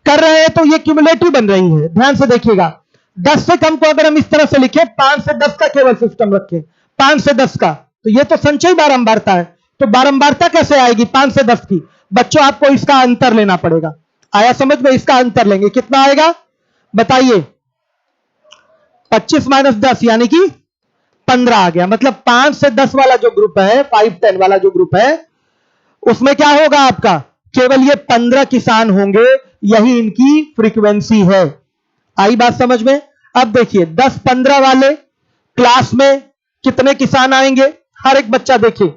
कर रहे हैं, तो ये क्यूमुलेटिव बन रही है। ध्यान से देखिएगा, 10 से कम को अगर हम इस तरह से लिखें, 5 से 10 का केवल सिस्टम रखें, 5 से 10 का, तो ये तो संचयी बारंबारता है। तो बारंबारता कैसे आएगी 5 से 10 की, बच्चों आपको इसका अंतर लेना पड़ेगा। आया समझ में, इसका अंतर लेंगे, कितना आएगा बताइए, 25 - 10 यानी कि 15 आ गया। मतलब 5 से 10 वाला जो ग्रुप है, 5-10 वाला जो ग्रुप है, उसमें क्या होगा आपका, केवल ये 15 किसान होंगे, यही इनकी फ्रीक्वेंसी है। आई बात समझ में। अब देखिए 10-15 वाले क्लास में कितने किसान आएंगे, हर एक बच्चा देखिए,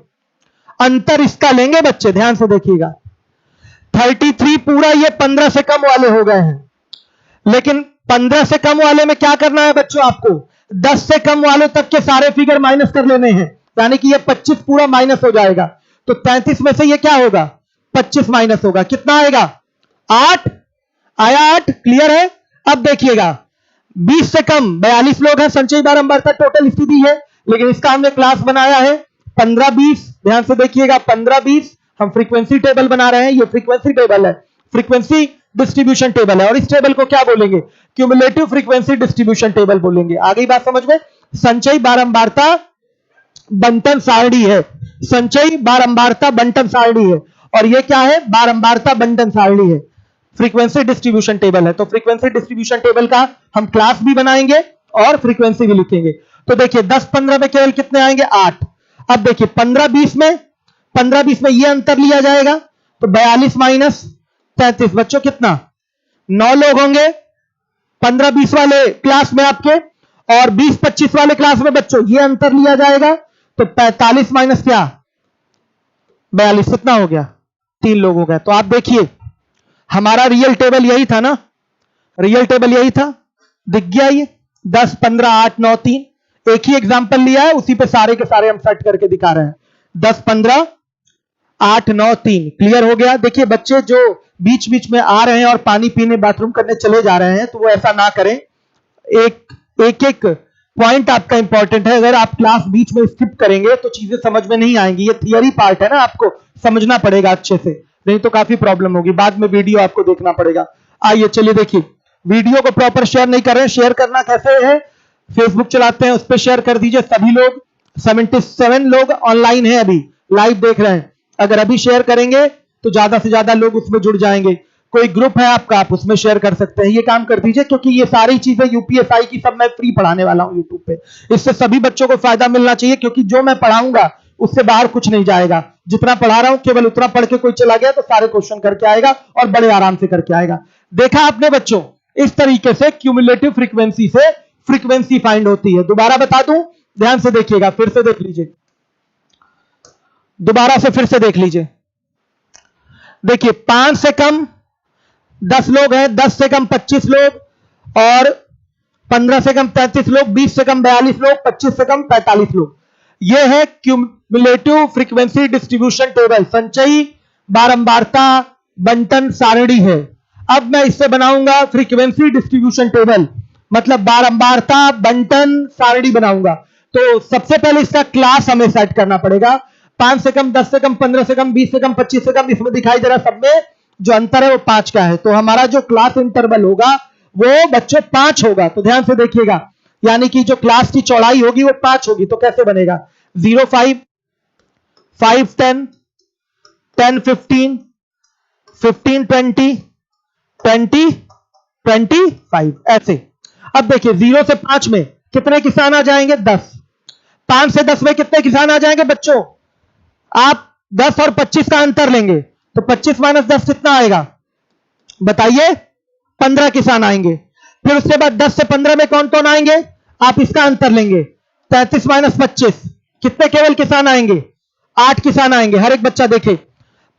अंतर इसका लेंगे बच्चे, ध्यान से देखिएगा। 33 पूरा ये 15 से कम वाले हो गए हैं, लेकिन 15 से कम वाले में क्या करना है बच्चों, आपको 10 से कम वालों तक के सारे फिगर माइनस कर लेने हैं, यानी कि ये 25 पूरा माइनस हो जाएगा। तो 33 में से ये क्या होगा, 25 माइनस होगा, कितना आएगा 8 आया, 8 क्लियर है। अब देखिएगा 20 से कम 42 लोग हैं, संचयी बारंबारता टोटल स्थिति है, लेकिन इसका हमने क्लास बनाया है 15-20। ध्यान से देखिएगा 15-20 हम फ्रीक्वेंसी टेबल बना रहे हैं, ये फ्रीक्वेंसी टेबल है, फ्रीक्वेंसी डिस्ट्रीब्यूशन टेबल है, और इस टेबल को क्या बोलेंगे, क्यूमुलेटिव फ्रीक्वेंसी डिस्ट्रीब्यूशन टेबल बोलेंगे। आ गई बात समझ में। संचयी बारंबारता बंटन सारणी है, संचयी बारंबारता बंटन सारणी है, और ये क्या है, बारंबारता बंटन सारणी है, फ्रीक्वेंसी डिस्ट्रीब्यूशन टेबल है। तो फ्रीक्वेंसी डिस्ट्रीब्यूशन टेबल का हम क्लास भी बनाएंगे और फ्रीक्वेंसी भी लिखेंगे। तो देखिए 10-15 में केवल कितने आएंगे, 8। अब देखिए 15-20 में ये अंतर लिया जाएगा, तो 42 - 33 बच्चों कितना, 9 लोग होंगे 15-20 वाले क्लास में आपके, और 20-25 वाले क्लास में बच्चों ये अंतर लिया जाएगा, तो 45 माइनस क्या 42, कितना हो गया, 3 लोग हो गए। तो आप देखिए हमारा रियल टेबल यही था ना, रियल टेबल यही था, दिख गया ये 10, 15, 8, 9, 3। एक ही एग्जांपल लिया है, उसी पे सारे के सारे हम सेट करके दिखा रहे हैं, 10, 15, 8, 9, 3 क्लियर हो गया। देखिए बच्चे जो बीच बीच में आ रहे हैं और पानी पीने बाथरूम करने चले जा रहे हैं, तो वो ऐसा ना करें, एक पॉइंट आपका इंपॉर्टेंट है। अगर आप क्लास बीच में स्किप करेंगे तो चीजें समझ में नहीं आएंगी, ये थियरी पार्ट है ना, आपको समझना पड़ेगा अच्छे से, नहीं तो काफी प्रॉब्लम होगी, बाद में वीडियो आपको देखना पड़ेगा। आइए चलिए देखिए, वीडियो को प्रॉपर शेयर नहीं कर रहे हैं, शेयर करना कैसे है, फेसबुक चलाते हैं उस पर शेयर कर दीजिए। सभी लोग 77 लोग ऑनलाइन हैं, अभी लाइव देख रहे हैं, अगर अभी शेयर करेंगे तो ज्यादा से ज्यादा लोग उसमें जुड़ जाएंगे। कोई ग्रुप है आपका, आप उसमें शेयर कर सकते हैं, ये काम कर दीजिए, क्योंकि ये सारी चीजें यूपीएसआई की सब मैं फ्री पढ़ाने वाला हूं यूट्यूब पे, इससे सभी बच्चों को फायदा मिलना चाहिए, क्योंकि जो मैं पढ़ाऊंगा उससे बाहर कुछ नहीं जाएगा। जितना पढ़ा रहा हूं केवल उतना पढ़ के कोई चला गया तो सारे क्वेश्चन करके आएगा और बड़े आराम से करके आएगा। देखा आपने बच्चों, इस तरीके से क्यूमुलेटिव फ्रीक्वेंसी से फ्रीक्वेंसी फाइंड होती है। दोबारा बता दूं, ध्यान से देखिएगा, फिर से देख लीजिए, दोबारा से फिर से देख लीजिए। देखिए 5 से कम 10 लोग हैं, 10 से कम 25 लोग, और 15 से कम 33 लोग, 20 से कम 42 लोग, 25 से कम 45 लोग। यह है क्यूमुलेटिव फ्रीक्वेंसी डिस्ट्रीब्यूशन टेबल, संचयी बारंबारता बंटन सारणी है। अब मैं इससे बनाऊंगा फ्रीक्वेंसी डिस्ट्रीब्यूशन टेबल, मतलब बारंबारता बंटन सारणी बनाऊंगा। तो सबसे पहले इसका क्लास हमें सेट करना पड़ेगा। 5 से कम, 10 से कम, 15 से कम, 20 से कम, 25 से कम, इसमें दिखाई दे रहा सब में जो अंतर है वो 5 का है। तो हमारा जो क्लास इंटरवल होगा वो बच्चों 5 होगा। तो ध्यान से देखिएगा, यानी कि जो क्लास की चौड़ाई होगी वो 5 होगी। तो कैसे बनेगा, 0, 5, 5 10, 10 15, 15 20, 20 25 ऐसे। अब देखिए 0 से 5 में कितने किसान आ जाएंगे? 10। 5 से 10 में कितने किसान आ जाएंगे बच्चों? आप 10 और 25 का अंतर लेंगे तो 25 माइनस 10 कितना आएगा बताइए? 15 किसान आएंगे। फिर उसके बाद 10 से 15 में कौन कौन आएंगे? आप इसका अंतर लेंगे 33 माइनस 25 कितने केवल किसान आएंगे? 8 किसान आएंगे। हर एक बच्चा देखे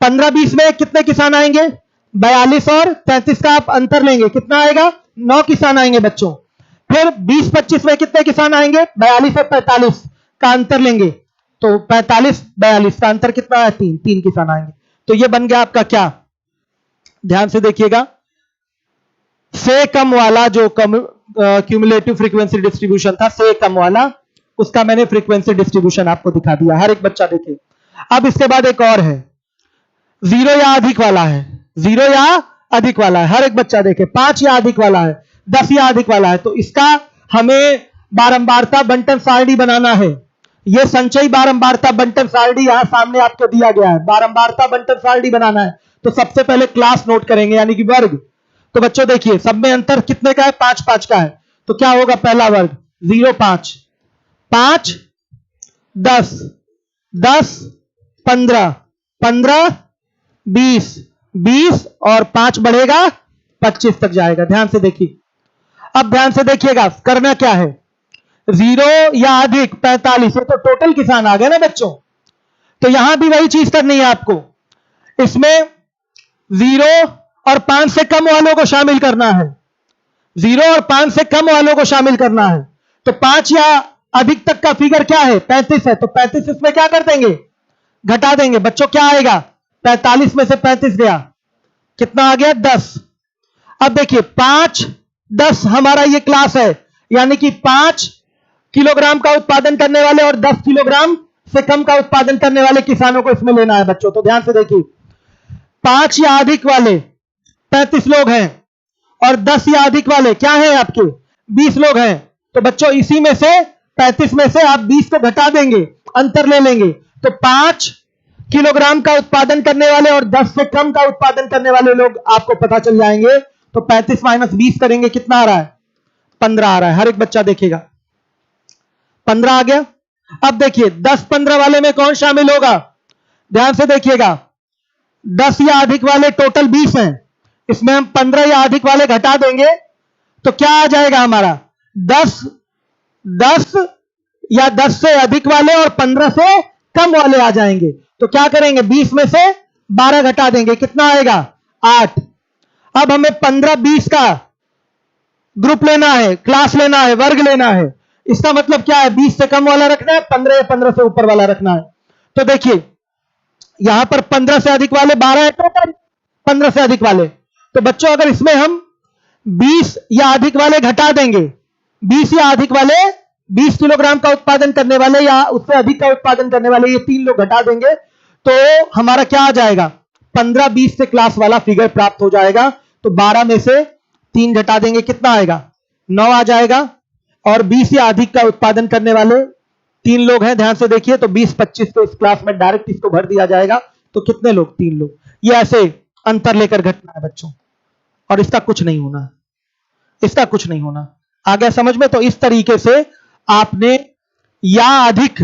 15-20 में कितने किसान आएंगे? 42 और 33 का आप अंतर लेंगे कितना आएगा? 9 किसान आएंगे बच्चों। फिर 20-25 में कितने किसान आएंगे? 42 और 45 का अंतर लेंगे तो 45-42 का अंतर कितना है? 3 किसान आएंगे। तो ये बन गया आपका क्या? ध्यान से देखिएगा, से कम वाला जो क्यूमुलेटिव फ्रीक्वेंसी डिस्ट्रीब्यूशन था, से कम वाला, उसका मैंने फ्रीक्वेंसी डिस्ट्रीब्यूशन आपको दिखा दिया। हर एक बच्चा देखे। अब इसके बाद एक और है, 0 या अधिक वाला है। 0 या अधिक वाला है। हर एक बच्चा देखे। 5 या अधिक वाला है, 10 या अधिक वाला है। तो इसका हमें बारंबारता बंटन सारणी बनाना है। यह संचयी बारंबारता बंटन सारणी यहां सामने आपको दिया गया है। बारंबारता बंटन सारणी बनाना है तो सबसे पहले क्लास नोट करेंगे यानी कि वर्ग। तो बच्चों देखिए सब में अंतर कितने का है? 5-5 का है। तो क्या होगा? पहला वर्ग 0 5 5 10 10 15 15 20 20 और 5 बढ़ेगा 25 तक जाएगा। ध्यान से देखिए। अब ध्यान से देखिएगा करना क्या है। 0 या अधिक 45 तो टोटल किसान आ गए ना बच्चों। तो यहां भी वही चीज करनी है आपको। इसमें 0 और 5 से कम वालों को शामिल करना है। 0 और 5 से कम वालों को शामिल करना है। तो 5 या अधिक तक का फिगर क्या है? 35 है। तो 35 इसमें क्या कर देंगे? घटा देंगे। बच्चों क्या आएगा? 45 में से 35 गया कितना आ गया? 10। अब देखिए 5 10 हमारा ये क्लास है यानी कि 5 किलोग्राम का उत्पादन करने वाले और 10 किलोग्राम से कम का उत्पादन करने वाले किसानों को इसमें लेना है बच्चों। तो ध्यान से देखिए 5 या अधिक वाले 35 लोग हैं और 10 या अधिक वाले क्या हैं आपके? 20 लोग हैं। तो बच्चों इसी में से 35 में से आप 20 को घटा देंगे, अंतर ले लेंगे। तो 5 किलोग्राम का उत्पादन करने वाले और 10 से कम का उत्पादन करने वाले लोग आपको पता चल जाएंगे। तो 35 माइनस 20 करेंगे कितना आ रहा है? 15 आ रहा है। हर एक बच्चा देखेगा 15 आ गया। अब देखिए 10-15 वाले में कौन शामिल होगा? ध्यान से देखिएगा 10 या अधिक वाले टोटल 20 हैं। इसमें हम 15 या अधिक वाले घटा देंगे तो क्या आ जाएगा हमारा? 10 या 10 से अधिक वाले और 15 से कम वाले आ जाएंगे। तो क्या करेंगे? 20 में से 12 घटा देंगे कितना आएगा? 8। अब हमें 15-20 का ग्रुप लेना है, क्लास लेना है, वर्ग लेना है। इसका मतलब क्या है? 20 से कम वाला रखना है, 15 या 15 से ऊपर वाला रखना है। तो देखिए यहां पर 15 से अधिक वाले 12 है, टोटल 15 से अधिक वाले। तो बच्चों अगर इसमें हम 20 या अधिक वाले घटा देंगे, 20 या अधिक वाले 20 किलोग्राम का उत्पादन करने वाले या उससे अधिक का उत्पादन करने वाले, ये 3 लोग घटा देंगे तो हमारा क्या आ जाएगा? 15-20 से क्लास वाला फिगर प्राप्त हो जाएगा। तो 12 में से 3 घटा देंगे कितना आएगा? 9 आ जाएगा। और 20 या अधिक का उत्पादन करने वाले 3 लोग हैं। ध्यान से देखिए तो 20-25 को इस क्लास में डायरेक्ट इसको भर दिया जाएगा। तो कितने लोग? 3 लोग। ये ऐसे अंतर लेकर घटना है बच्चों और इसका कुछ नहीं होना, इसका कुछ नहीं होना। आ गया समझ में? तो इस तरीके से आपने या अधिक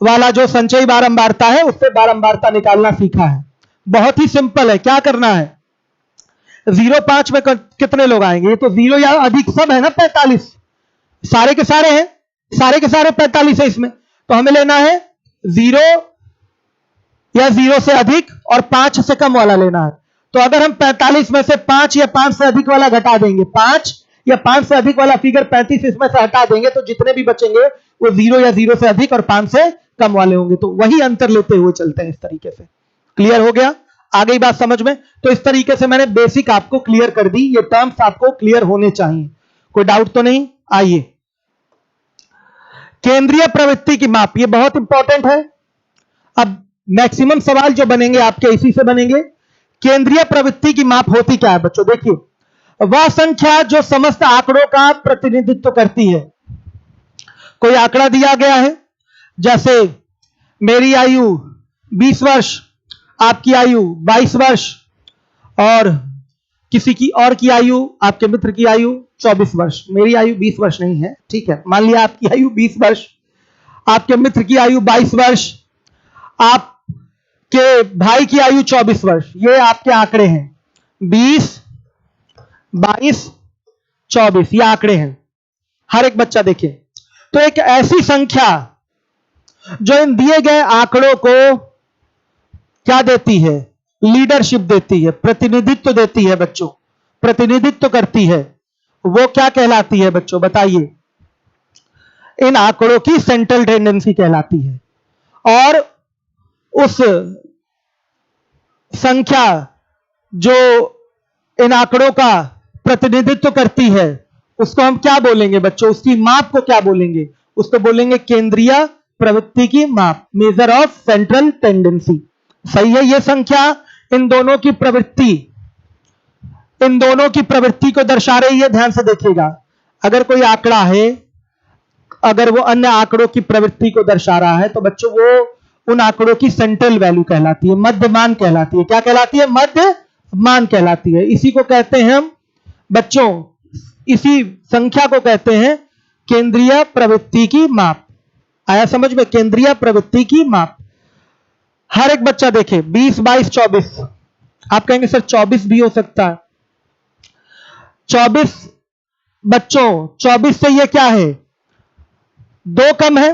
वाला जो संचयी बारंबारता है उससे बारंबारता निकालना सीखा है। बहुत ही सिंपल है। क्या करना है? 0-5 में कितने लोग आएंगे? ये तो 0 या अधिक सब है ना, 45 सारे के सारे हैं, सारे के सारे 45 है इसमें। तो हमें लेना है 0 या 0 से अधिक और 5 से कम वाला लेना है। तो अगर हम 45 में से 5 या 5 से अधिक वाला घटा देंगे, 5 या 5 से अधिक वाला फिगर 35 इसमें से हटा देंगे तो जितने भी बचेंगे वो 0 या 0 से अधिक और 5 से कम वाले होंगे। तो वही अंतर लेते हुए चलते हैं इस तरीके से। क्लियर हो गया? आ गई बात समझ में? तो इस तरीके से मैंने बेसिक आपको क्लियर कर दी। ये टर्म्स आपको क्लियर होने चाहिए। कोई डाउट तो नहीं? आइए केंद्रीय प्रवृत्ति की माप, ये बहुत इंपॉर्टेंट है। अब मैक्सिमम सवाल जो बनेंगे आपके इसी से बनेंगे। केंद्रीय प्रवृत्ति की माप होती क्या है बच्चों? देखिए वह संख्या जो समस्त आंकड़ों का प्रतिनिधित्व करती है। कोई आंकड़ा दिया गया है जैसे मेरी आयु 20 वर्ष, आपकी आयु 22 वर्ष और किसी की और की आयु, आपके मित्र की आयु 24 वर्ष। मेरी आयु 20 वर्ष नहीं है, ठीक है। मान लिया आपकी आयु 20 वर्ष, आपके मित्र की आयु 22 वर्ष, आपके भाई की आयु 24 वर्ष। ये आपके आंकड़े हैं, 20, 22, 24, ये आंकड़े हैं। हर एक बच्चा देखे तो एक ऐसी संख्या जो इन दिए गए आंकड़ों को क्या देती है, लीडरशिप देती है, प्रतिनिधित्व देती है बच्चों, प्रतिनिधित्व करती है, वो क्या कहलाती है बच्चों बताइए? इन आंकड़ों की सेंट्रल टेंडेंसी कहलाती है। और उस संख्या जो इन आंकड़ों का प्रतिनिधित्व करती है उसको हम क्या बोलेंगे बच्चों? उसकी माप को क्या बोलेंगे? उसको बोलेंगे केंद्रीय प्रवृत्ति की माप, मेजर ऑफ सेंट्रल टेंडेंसी। सही है। यह संख्या इन दोनों की प्रवृत्ति को दर्शा रही है। ध्यान से देखिएगा, अगर कोई आंकड़ा है, अगर वो अन्य आंकड़ों की प्रवृत्ति को दर्शा रहा है तो बच्चों वो उन आंकड़ों की सेंट्रल वैल्यू कहलाती है, मध्यमान कहलाती है। क्या कहलाती है? मध्यमान कहलाती है। इसी को कहते हैं हम बच्चों, इसी संख्या को कहते हैं केंद्रीय प्रवृत्ति की माप। आया समझ में? केंद्रीय प्रवृत्ति की माप। हर एक बच्चा देखे 20, 22, 24। आप कहेंगे सर 24 भी हो सकता है। 24 बच्चों, 24 से ये क्या है? 2 कम है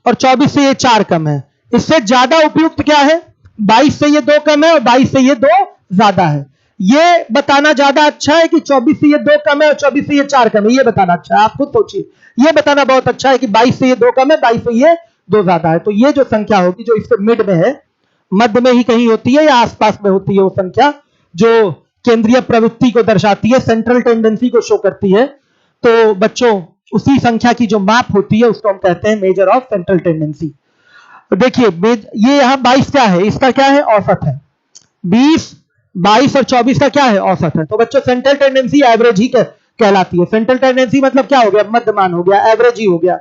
और 24 से ये 4 कम है। इससे ज्यादा उपयुक्त क्या है? 22 से ये 2 कम है और 22 से ये 2 ज्यादा है। ये बताना ज्यादा अच्छा है कि 24 से ये 2 कम है और 24 से ये 4 कम है। ये बताना अच्छा है, आप खुद सोचिए। ये बताना बहुत अच्छा है कि 22 से ये 2 कम है, 22 से ये 2 ज्यादा है। तो ये जो संख्या होगी जो इसके मिड में है, मध्य में ही कहीं होती है या आसपास में होती है, वो संख्या जो केंद्रीय प्रवृत्ति को दर्शाती है, सेंट्रल टेंडेंसी को शो करती है, तो बच्चों उसी संख्या की जो माप होती है उसको हम कहते हैं मेजर ऑफ सेंट्रल टेंडेंसी। तो देखिए ये यहां 22 क्या है? इसका क्या है? औसत है। 20, 22 और 24 का क्या है? औसत है। तो बच्चों सेंट्रल टेंडेंसी एवरेज ही कहलाती है। सेंट्रल टेंडेंसी मतलब क्या हो गया? मध्यमान हो गया, एवरेज ही हो गया।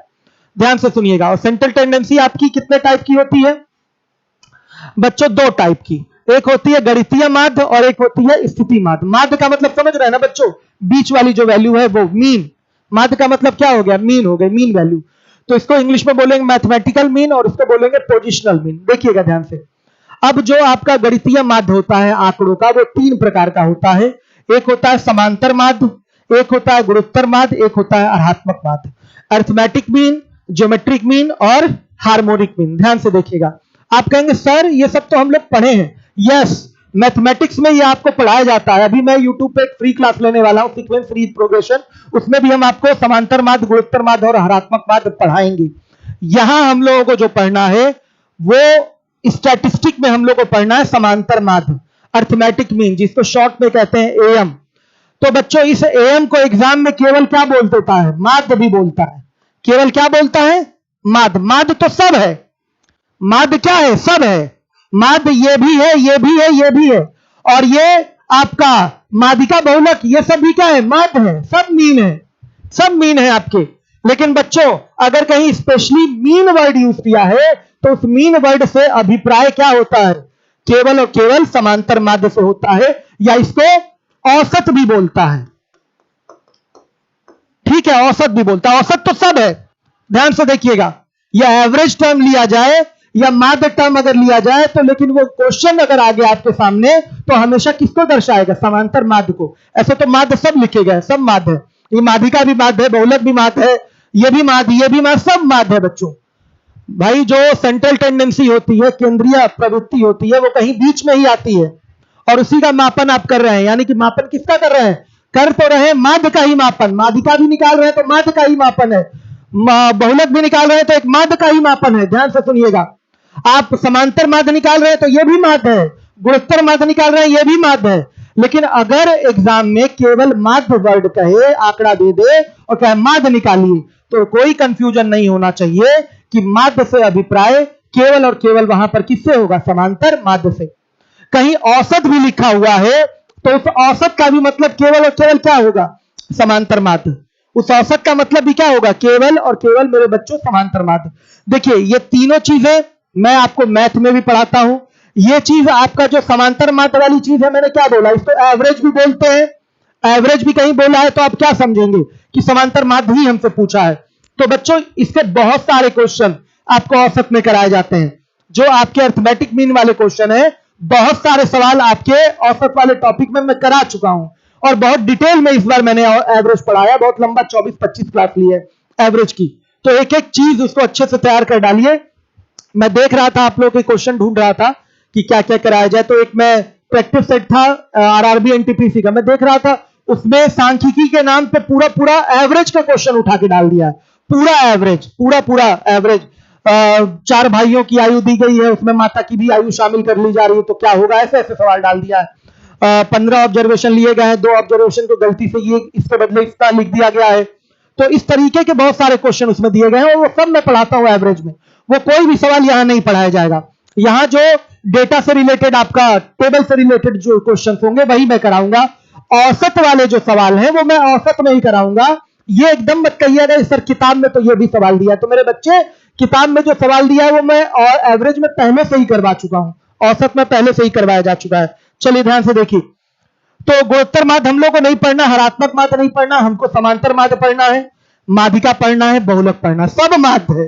ध्यान से सुनिएगा। और सेंट्रल टेंडेंसी आपकी कितने टाइप की होती है बच्चों? 2 टाइप की। एक होती है गणितीय माध्य और एक होती है स्थिति माध्य। माध्य का मतलब समझ रहे हैं ना बच्चों? बीच वाली जो वैल्यू है वो मीन। माध्य का मतलब क्या हो गया? मीन हो गया, मीन वैल्यू। तो इसको इंग्लिश में बोलेंगे मैथमेटिकल मीन और इसको बोलेंगे पोजिशनल मीन। देखिएगा ध्यान से। अब जो आपका गणितीय माध्य होता है आंकड़ों का, वो 3 प्रकार का होता है। एक होता है समांतर माध्य, एक होता है गुणोत्तर माध्य, एक होता है अरहात्मक माध्य। अरिथमेटिक मीन, ज्योमेट्रिक मीन और हार्मोनिक मीन। ध्यान से देखिएगा। आप कहेंगे सर ये सब तो हम लोग पढ़े हैं। यस, मैथमेटिक्स में ये आपको पढ़ाया जाता है। अभी मैं यूट्यूब पे एक फ्री क्लास लेने वाला हूं, सीक्वेंस फ्री प्रोग्रेशन। उसमें भी हम आपको समांतर माध्य, गुणोत्तर माध्य और हरात्मक माध्य पढ़ाएंगे। यहां हम लोगों को जो पढ़ना है वो स्टैटिस्टिक में हम लोग को पढ़ना है समांतर माध्य, अरिथमेटिक मीन, जिसको शॉर्ट में कहते हैं एएम। तो बच्चों इस एएम को एग्जाम में केवल क्या बोल देता है? माध्य भी बोलता है। केवल क्या बोलता है? माध्य। माध्य तो सब है। माध्य क्या है? सब है। माध्य ये भी है, ये भी है, ये भी है, और ये आपका माध्यिका बहुलक, ये सब भी क्या है? माध्य है। सब मीन है, सब मीन है आपके। लेकिन बच्चों अगर कहीं स्पेशली मीन वर्ड यूज किया है तो उस मीन वर्ड से अभिप्राय क्या होता है? केवल और केवल समांतर माध्य से होता है, या इसको औसत भी बोलता है। ठीक है, औसत भी बोलता है। औसत तो सब है। ध्यान से देखिएगा। या एवरेज टर्म लिया जाए या माध्य टर्म अगर लिया जाए तो, लेकिन वो क्वेश्चन अगर आ गया आपके सामने तो हमेशा किसको दर्शाएगा? समांतर माध्य को। ऐसे तो माध्य सब लिखे गए, सब माध्य है। ये माध्यिका भी माध्य है, बहुलक भी माध्य है, ये भी माध्य, ये भी माध्य, सब माध्य है बच्चों। भाई जो सेंट्रल टेंडेंसी होती है, केंद्रीय प्रवृत्ति होती है, वो कहीं बीच में ही आती है और उसी का मापन आप कर रहे हैं। यानी कि मापन किसका कर रहे हैं? कर तो रहे हैं माध्य का ही मापन। माध्यिका भी निकाल रहे हैं तो माध्य का ही मापन है। बहुलक भी निकाल रहे हैं तो एक माध्य का ही मापन है। ध्यान से सुनिएगा। आप समांतर माध्य निकाल रहे हैं तो यह भी माध्य है, गुणोत्तर माध्य निकाल रहे हैं यह भी माध्य है। लेकिन अगर एग्जाम में केवल माध्य वर्ड कहे, आंकड़ा दे दे और कहे माध्य निकालिए, तो कोई कंफ्यूजन नहीं होना चाहिए कि माध्य से अभिप्राय केवल और केवल वहां पर किससे होगा? समांतर माध्य से। कहीं औसत भी लिखा हुआ है तो उस औसत का भी मतलब केवल और केवल क्या होगा? समांतर माध्य। उस औसत का मतलब भी क्या होगा? केवल और केवल मेरे बच्चों समांतर माध्य। देखिए ये तीनों चीजें मैं आपको मैथ में भी पढ़ाता हूं। ये चीज आपका जो समांतर माध्य वाली चीज है, मैंने क्या बोला, इसको एवरेज भी बोलते हैं। एवरेज भी कहीं बोला है तो आप क्या समझेंगे कि समांतर माध्य ही हमसे पूछा है। तो बच्चों इससे बहुत सारे क्वेश्चन आपको औसत में कराए जाते हैं। जो आपके अर्थमेटिक मीन वाले क्वेश्चन है, बहुत सारे सवाल आपके औसत वाले टॉपिक में मैं करा चुका हूं और बहुत डिटेल में इस बार मैंने एवरेज पढ़ाया। बहुत लंबा 24-25 क्लास ली है एवरेज की, तो एक एक चीज उसको अच्छे से तैयार कर डालिए। मैं देख रहा था आप लोग के क्वेश्चन ढूंढ रहा था कि क्या क्या कराया जाए, तो एक मैं प्रैक्टिस सेट था आरआरबी एनटीपीसी का, मैं देख रहा था उसमें सांख्यिकी के नाम पे पूरा पूरा एवरेज का क्वेश्चन उठा के डाल दिया है। पूरा एवरेज, पूरा एवरेज। 4 भाइयों की आयु दी गई है, उसमें माता की भी आयु शामिल कर ली जा रही है, तो क्या होगा, ऐसे ऐसे सवाल डाल दिया है। 15 ऑब्जर्वेशन लिए गए हैं, 2 ऑब्जर्वेशन को गलती से ये इसके बदले इसका लिख दिया गया है। तो इस तरीके के बहुत सारे क्वेश्चन उसमें दिए गए हैं और वो सब मैं पढ़ाता हूं एवरेज में। वो कोई भी सवाल यहां नहीं पढ़ाया जाएगा। यहां जो डेटा से रिलेटेड, आपका टेबल से रिलेटेड जो क्वेश्चन होंगे वही मैं कराऊंगा। औसत वाले जो सवाल हैं वो मैं औसत में ही कराऊंगा। ये एकदम मत कहिएगा सर किताब में तो ये भी सवाल दिया है। तो मेरे बच्चे, किताब में जो सवाल दिया है वो मैं और एवरेज में पहले से ही करवा चुका हूं, औसत में पहले से ही करवाया जा चुका है। चलिए ध्यान से देखिए। तो गुणोत्तर माध्य हम लोग को नहीं पढ़ना, हरात्मक माध्य नहीं पढ़ना, हमको समांतर माध्य पढ़ना है, माध्यिका पढ़ना है, बहुलक पढ़ना, सब माध्य है।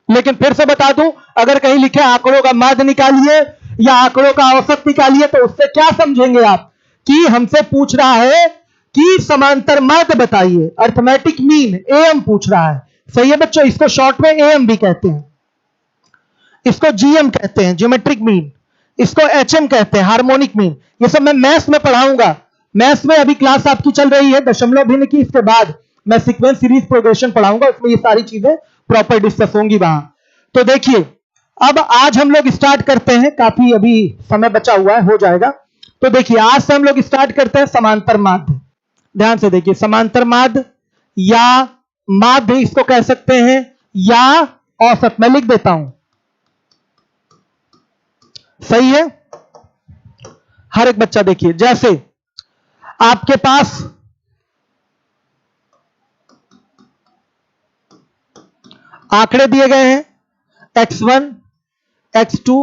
लेकिन फिर से बता दूं, अगर कहीं लिखे आंकड़ों का माध्य निकालिए या आंकड़ों का औसत निकालिए, तो उससे क्या समझेंगे आप कि हमसे पूछ रहा है कि समांतर माध्य बताइए, अर्थमेटिक मीन एएम पूछ रहा है। सही है बच्चों, इसको शॉर्ट में एएम भी कहते हैं, इसको जीएम कहते हैं, ज्योमेट्रिक मीन, इसको एचएम कहते हैं, हार्मोनिक मीन। ये सब मैं मैथ्स में पढ़ाऊंगा। मैथ्स में अभी क्लास आपकी चल रही है दशमलव भिन्न की, इसके बाद मैं सीक्वेंस सीरीज प्रोग्रेशन पढ़ाऊंगा, उसमें ये सारी चीजें प्रॉपर डिस्कस होंगी वहां। तो देखिए, अब आज हम लोग स्टार्ट करते हैं, काफी अभी समय बचा हुआ है, हो जाएगा। तो देखिए, आज से हम लोग स्टार्ट करते हैं समांतर माध्य। ध्यान से देखिए, समांतर माध्य या माध्य इसको कह सकते हैं, या औसत, मैं लिख देता हूं, सही है। हर एक बच्चा देखिए, जैसे आपके पास आंकड़े दिए गए हैं, x1, x2,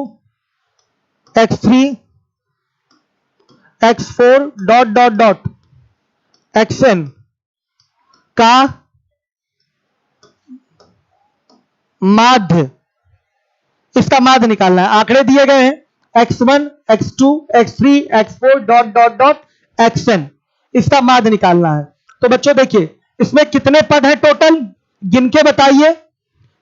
x3, x4 dot dot dot xn का माध्य, इसका माध्य निकालना है। आंकड़े दिए गए हैं x1, x2, x3, x4 dot dot dot xn, इसका माध्य निकालना है। तो बच्चों देखिए, इसमें कितने पद हैं टोटल, गिन के बताइए,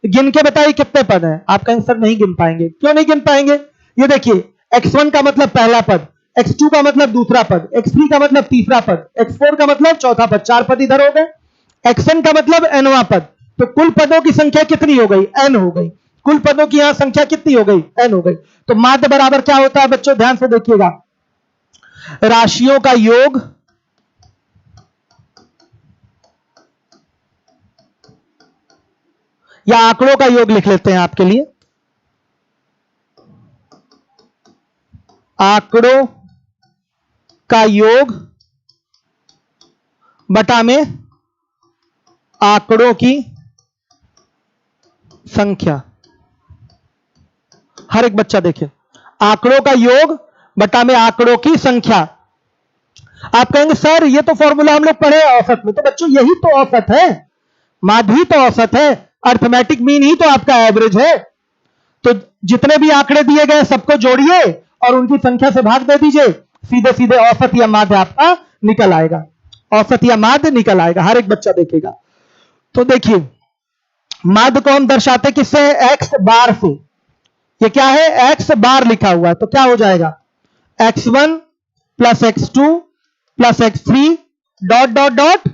गिन के बताइए कितने पद हैं। आपका आंसर नहीं गिन पाएंगे, क्यों नहीं गिन पाएंगे? ये देखिए, x1 का मतलब पहला पद, x2 का मतलब दूसरा पद, x3 का मतलब तीसरा पद, x4 का मतलब चौथा पद, 4 पद इधर हो गए, xn का मतलब nवां पद। तो कुल पदों की संख्या कितनी हो गई? n हो गई। कुल पदों की यहां संख्या कितनी हो गई? n हो गई। तो माध्य बराबर क्या होता है बच्चों? ध्यान से देखिएगा, राशियों का योग या आंकड़ों का योग लिख लेते हैं आपके लिए, आंकड़ों का योग बटा में आंकड़ों की संख्या। हर एक बच्चा देखे, आंकड़ों का योग बटा में आंकड़ों की संख्या। आप कहेंगे सर ये तो फॉर्मूला हम लोग पढ़े औसत में। तो बच्चों यही तो औसत है, माध्य तो औसत है, अर्थमेटिक मीन ही तो आपका एवरेज है। तो जितने भी आंकड़े दिए गए सबको जोड़िए और उनकी संख्या से भाग दे दीजिए, सीधे सीधे औसत या माध्य आपका निकल आएगा, औसत या माध्य निकल आएगा। हर एक बच्चा देखेगा। तो देखिए, माध्य को हम दर्शाते किससे? एक्स बार से। ये क्या है? एक्स बार लिखा हुआ है, तो क्या हो जाएगा? x1 plus x2 plus x3 dot dot dot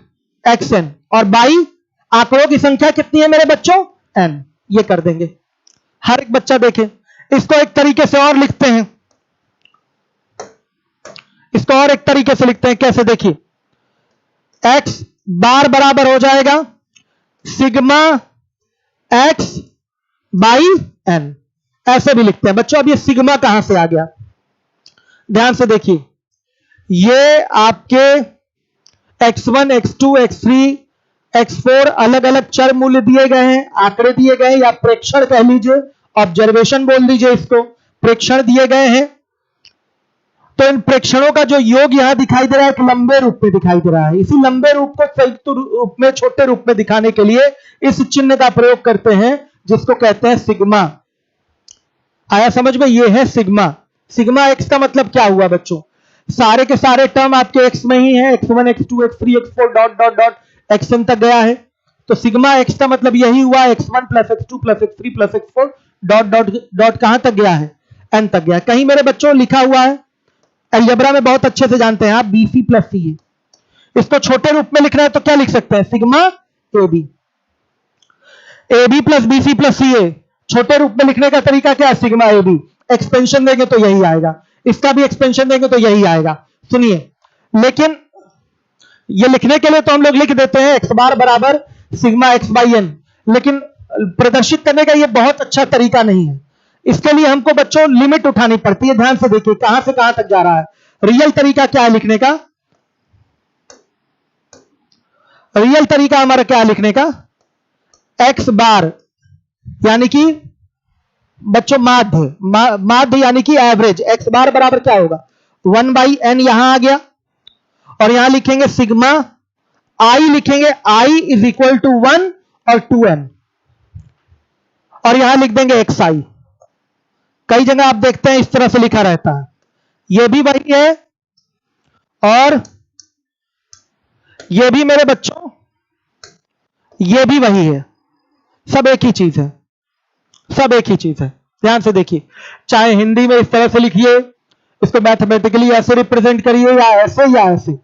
xn, और बाई आंकड़ों की संख्या कितनी है मेरे बच्चों? n। ये कर देंगे। हर एक बच्चा देखे, इसको एक तरीके से और लिखते हैं, इसको और एक तरीके से लिखते हैं। कैसे? देखिए, x बार बराबर हो जाएगा सिग्मा x बाई n, ऐसे भी लिखते हैं बच्चों। अब ये सिग्मा कहां से आ गया? ध्यान से देखिए, ये आपके x1, x2, x3, x4 अलग अलग चर मूल्य दिए गए हैं, आंकड़े दिए गए हैं, या प्रेक्षण कह लीजिए, ऑब्जर्वेशन बोल दीजिए इसको, प्रेक्षण दिए गए हैं। तो इन प्रेक्षणों का जो योग यहां दिखाई दे रहा है एक लंबे रूप में दिखाई दे रहा है। इसी लंबे रूप को संयुक्त रूप में, छोटे रूप में दिखाने के लिए इस चिन्ह का प्रयोग करते हैं जिसको कहते हैं सिग्मा। आया समझ में? ये है सिग्मा। सिग्मा एक्स का मतलब क्या हुआ बच्चों? सारे के सारे टर्म आपके एक्स में ही है, x1 x2 x3 x4 dot dot dot xn तक गया है। तो सिग्मा एक्स का मतलब यही हुआ, x1 plus x2 plus x3 plus x4 dot dot dot कहां तक गया है? n तक गया। कहीं मेरे बच्चों लिखा हुआ है, अलजेब्रा में बहुत अच्छे से जानते हैं आप, BC प्लस CA। इसको छोटे रूप में लिखना है तो क्या लिख सकते हैं? Sigma AB। AB plus BC plus CA। छोटे रूप में लिखने का तरीका क्या है? Sigma AB। एक्सपेंशन देंगे तो यही आएगा, इसका भी एक्सपेंशन देंगे तो यही आएगा। सुनिए, लेकिन ये लिखने के लिए तो हम लोग लिख देते हैं x बार बराबर सिग्मा x बाई n, लेकिन प्रदर्शित करने का ये बहुत अच्छा तरीका नहीं है। इसके लिए हमको बच्चों लिमिट उठानी पड़ती है। ध्यान से देखिए कहां से कहां तक जा रहा है। रियल तरीका क्या है लिखने का? रियल तरीका हमारा क्या है लिखने का? x बार यानी कि बच्चों माध्य यानी कि एवरेज। x बार बराबर क्या होगा? 1 बाई n यहां आ गया, और यहां लिखेंगे सिग्मा i, लिखेंगे i इज इक्वल टू 1 और 2n, और यहां लिख देंगे xi। कई जगह आप देखते हैं इस तरह से लिखा रहता है, यह भी वही है और यह भी मेरे बच्चों यह भी वही है। सब एक ही चीज है, सब एक ही चीज है। ध्यान से देखिए, चाहे हिंदी में इस तरह से लिखिए, इसको मैथमेटिकली ऐसे रिप्रेजेंट करिए या ऐसे या ऐसे,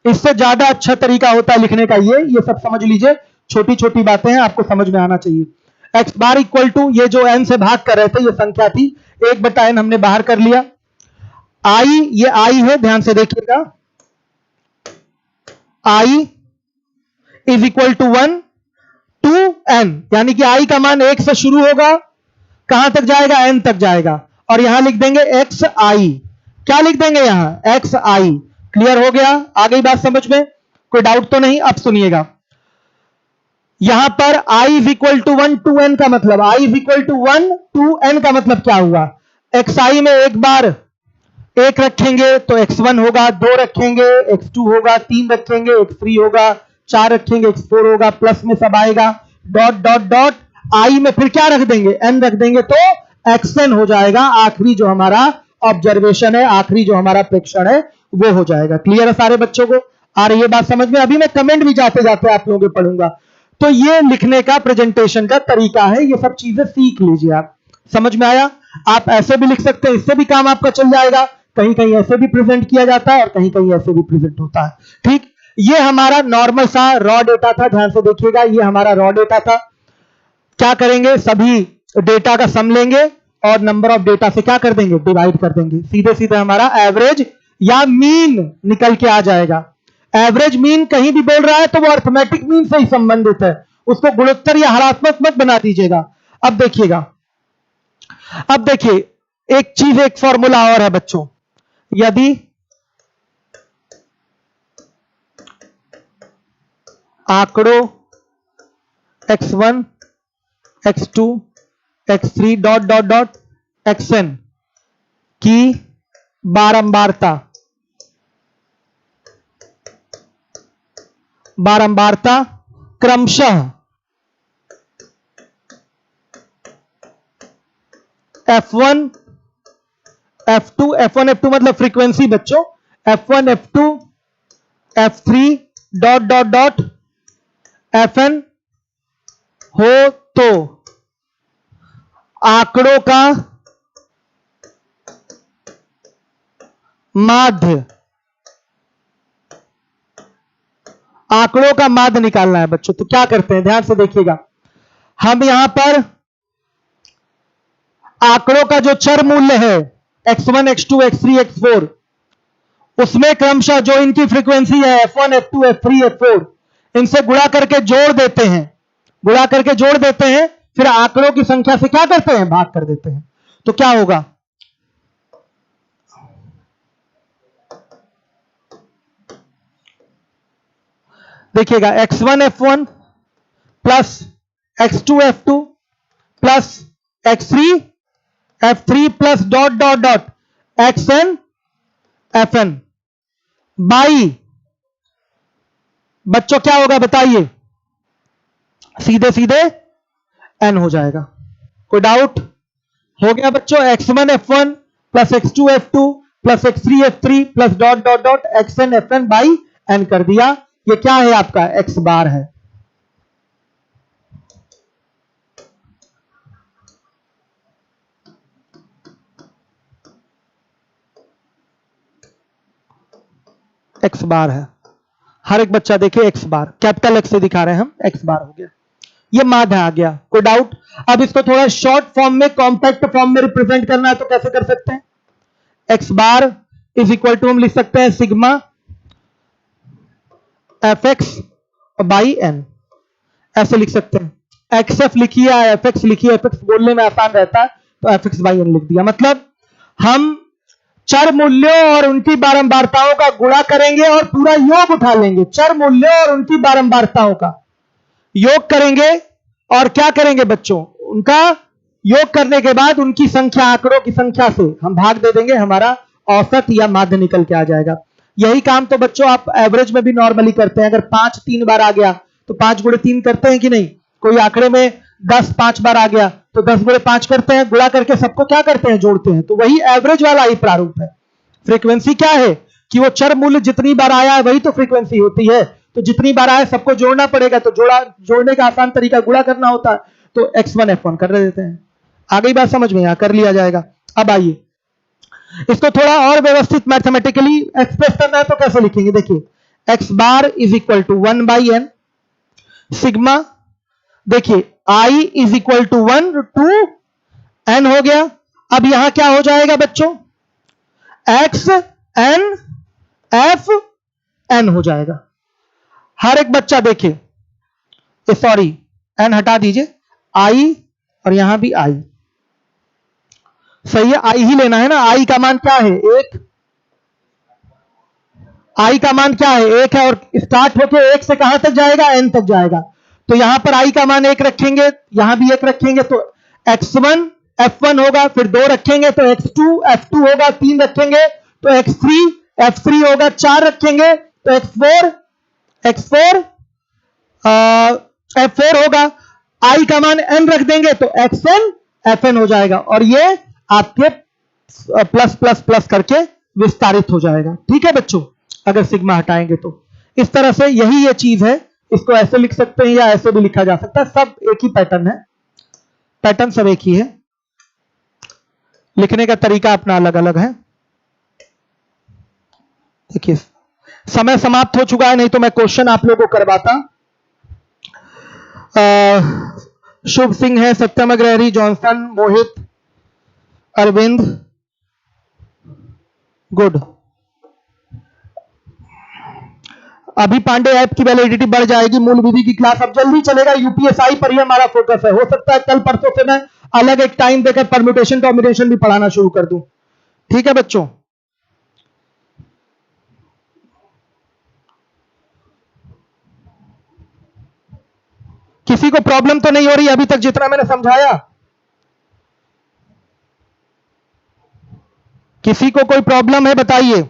इससे ज्यादा अच्छा तरीका होता है लिखने का। ये सब समझ लीजिए, छोटी छोटी बातें हैं, आपको समझ में आना चाहिए। एक्स बार इक्वल टू, ये जो n से भाग कर रहे थे ये संख्या थी, 1/n हमने बाहर कर लिया। आई, ये आई है, ध्यान से देखिएगा, I is equal to 1 to n, यानी कि आई का मान 1 से शुरू होगा, कहां तक जाएगा? n तक जाएगा, और यहां लिख देंगे एक्स आई। क्या लिख देंगे यहां? एक्स आई। क्लियर हो गया? आ गई बात समझ में? कोई डाउट तो नहीं? अब सुनिएगा, यहां पर i is equal to 1 to n का मतलब, i is equal to 1 to n का मतलब क्या हुआ? xi में एक बार 1 रखेंगे तो x1 होगा, 2 रखेंगे x2 होगा, 3 रखेंगे x3 होगा, 4 रखेंगे x4 होगा, प्लस में सब आएगा, डॉट डॉट डॉट आई में फिर क्या रख देंगे? n रख देंगे तो xn हो जाएगा। आखिरी जो हमारा ऑब्जर्वेशन है, आखिरी जो हमारा प्रेक्षण है वो हो जाएगा। क्लियर है सारे बच्चों को? आ रही है बात समझ में? अभी मैं कमेंट भी जाते जाते आप लोगों को पढ़ूंगा। तो ये लिखने का, प्रेजेंटेशन का तरीका है, ये सब चीजें सीख लीजिए आप। समझ में आया? आप ऐसे भी लिख सकते हैं, इससे भी काम आपका चल जाएगा। कहीं कहीं ऐसे भी प्रेजेंट किया जाता है और कहीं कहीं ऐसे भी प्रेजेंट होता है। ठीक, ये हमारा नॉर्मल सा रॉ डेटा था। ध्यान से देखिएगा, ये हमारा रॉ डेटा था। क्या करेंगे? सभी डेटा का सम लेंगे और नंबर ऑफ डेटा से क्या कर देंगे? डिवाइड कर देंगे। सीधे सीधे हमारा एवरेज या मीन निकल के आ जाएगा। एवरेज मीन कहीं भी बोल रहा है तो वो अर्थमेटिक मीन से ही संबंधित है, उसको गुणोत्तर या हरात्मक मत बना दीजिएगा। अब देखिएगा, अब देखिए एक चीज, एक फॉर्मूला और है बच्चों। यदि आंकड़ों x1 x2 x3 dot dot dot xn की बारंबारता क्रमशः f1 f2 मतलब फ्रीक्वेंसी बच्चों, f1 f2 f3 dot dot dot fn हो तो आंकड़ों का माध्य, आंकड़ों का माध्य निकालना है बच्चों। तो क्या करते हैं? ध्यान से देखिएगा, हम यहां पर आंकड़ों का जो चर मूल्य है x1 x2 x3 x4, उसमें क्रमशः जो इनकी फ्रीक्वेंसी है f1 f2 f3 f4, इनसे गुणा करके जोड़ देते हैं, गुणा करके जोड़ देते हैं, फिर आंकड़ों की संख्या से क्या करते हैं? भाग कर देते हैं। तो क्या होगा? देखिएगा, x1 f1 plus x2 f2 plus x3 f3 plus dot dot dot xn fn by, बच्चों क्या होगा बताइए, सीधे सीधे n हो जाएगा। कोई डाउट? हो गया बच्चों, x1 f1 plus x2 f2 plus x3 f3 plus dot dot dot xn fn by n कर दिया। ये क्या है आपका x बार है। x बार है, हर एक बच्चा देखिए x बार, कैपिटल x से दिखा रहे हैं हम, x बार हो गया, ये माध्य आ गया। कोई डाउट? अब इसको थोड़ा शॉर्ट फॉर्म में, कॉम्पैक्ट फॉर्म में रिप्रेजेंट करना है तो कैसे कर सकते हैं? x bar is equal to हम लिख सकते हैं सिग्मा fx बाई n, ऐसे लिख सकते हैं। xf लिखिए या fx लिखिए, fx बोलने में आसान रहता है तो fx बाई n लिख दिया। मतलब हम चर मूल्यों और उनकी बारंबारताओं का गुणा करेंगे और पूरा योग उठा लेंगे। चर मूल्यों और उनकी बारंबारताओं का योग करेंगे और क्या करेंगे बच्चों, उनका योग करने के बाद उनकी संख्या, आंकड़ों की संख्या से हम भाग दे देंगे, हमारा औसत या माध्य निकल के आ जाएगा। यही काम तो बच्चों आप एवरेज में भी नॉर्मली करते हैं। अगर 5 3 बार आ गया तो 5 गुणे 3 करते हैं कि नहीं? कोई आंकड़े में 10 5 बार आ गया तो 10 गुणे 5 करते हैं, गुणा करके सबको क्या करते हैं, जोड़ते हैं। तो वही एवरेज वाला ही प्रारूप है। फ्रीक्वेंसी क्या है कि वो चर मूल्य जितनी बार आया है वही तो फ्रीक्वेंसी होती है। तो जितनी बार आए सबको जोड़ना पड़ेगा, तो जोड़ने का आसान तरीका गुणा करना होता है। तो x1 f1 कर देते हैं। आ गई बात समझ में? यहां कर लिया जाएगा। अब आइए इसको थोड़ा और व्यवस्थित मैथमेटिकली एक्सप्रेस करना है तो कैसे लिखेंगे, देखिए x bar is equal to 1 by n sigma, देखिए i is equal to 1 to n हो गया। अब यहां क्या हो जाएगा बच्चों, x n f n हो जाएगा। हर एक बच्चा देखे, सॉरी n हटा दीजिए, i और यहां भी i, सही है, i ही लेना है ना। i का मान क्या है, 1। i का मान क्या है, 1 है, और स्टार्ट होके 1 से कहां तक जाएगा, n तक जाएगा। तो यहां पर i का मान 1 रखेंगे, यहां भी 1 रखेंगे तो x1 f1 होगा, फिर 2 रखेंगे तो x2 f2 होगा, 3 रखेंगे तो x3 f3 होगा, 4 रखेंगे तो x4 f4 होगा। i का मान n रख देंगे तो xn fn हो जाएगा, और ये आपके प्लस प्लस प्लस करके विस्तारित हो जाएगा। ठीक है बच्चों, अगर सिग्मा हटाएंगे तो इस तरह से यही ये चीज है। इसको ऐसे लिख सकते हैं या ऐसे भी लिखा जा सकता है, सब एक ही पैटर्न है, पैटर्न सब एक ही है, लिखने का तरीका अपना अलग अलग है। देखिए समय समाप्त हो चुका है, नहीं तो मैं क्वेश्चन आप लोगों को करवाता। शुभ सिंह है, सत्यम अग्रहरी, जॉनसन, मोहित, अरविंद, गुड। अभी पांडे ऐप की वैलिडिटी बढ़ जाएगी, मूल विधि की क्लास अब जल्दी चलेगा, यूपीएसआई पर ही हमारा फोकस है। हो सकता है कल परसों से मैं अलग एक टाइम देकर परम्यूटेशन कॉम्बिनेशन भी पढ़ाना शुरू कर दूं। ठीक है बच्चों, किसी को प्रॉब्लम तो नहीं हो रही अभी तक जितना मैंने समझाया? किसी को कोई प्रॉब्लम है बताइए।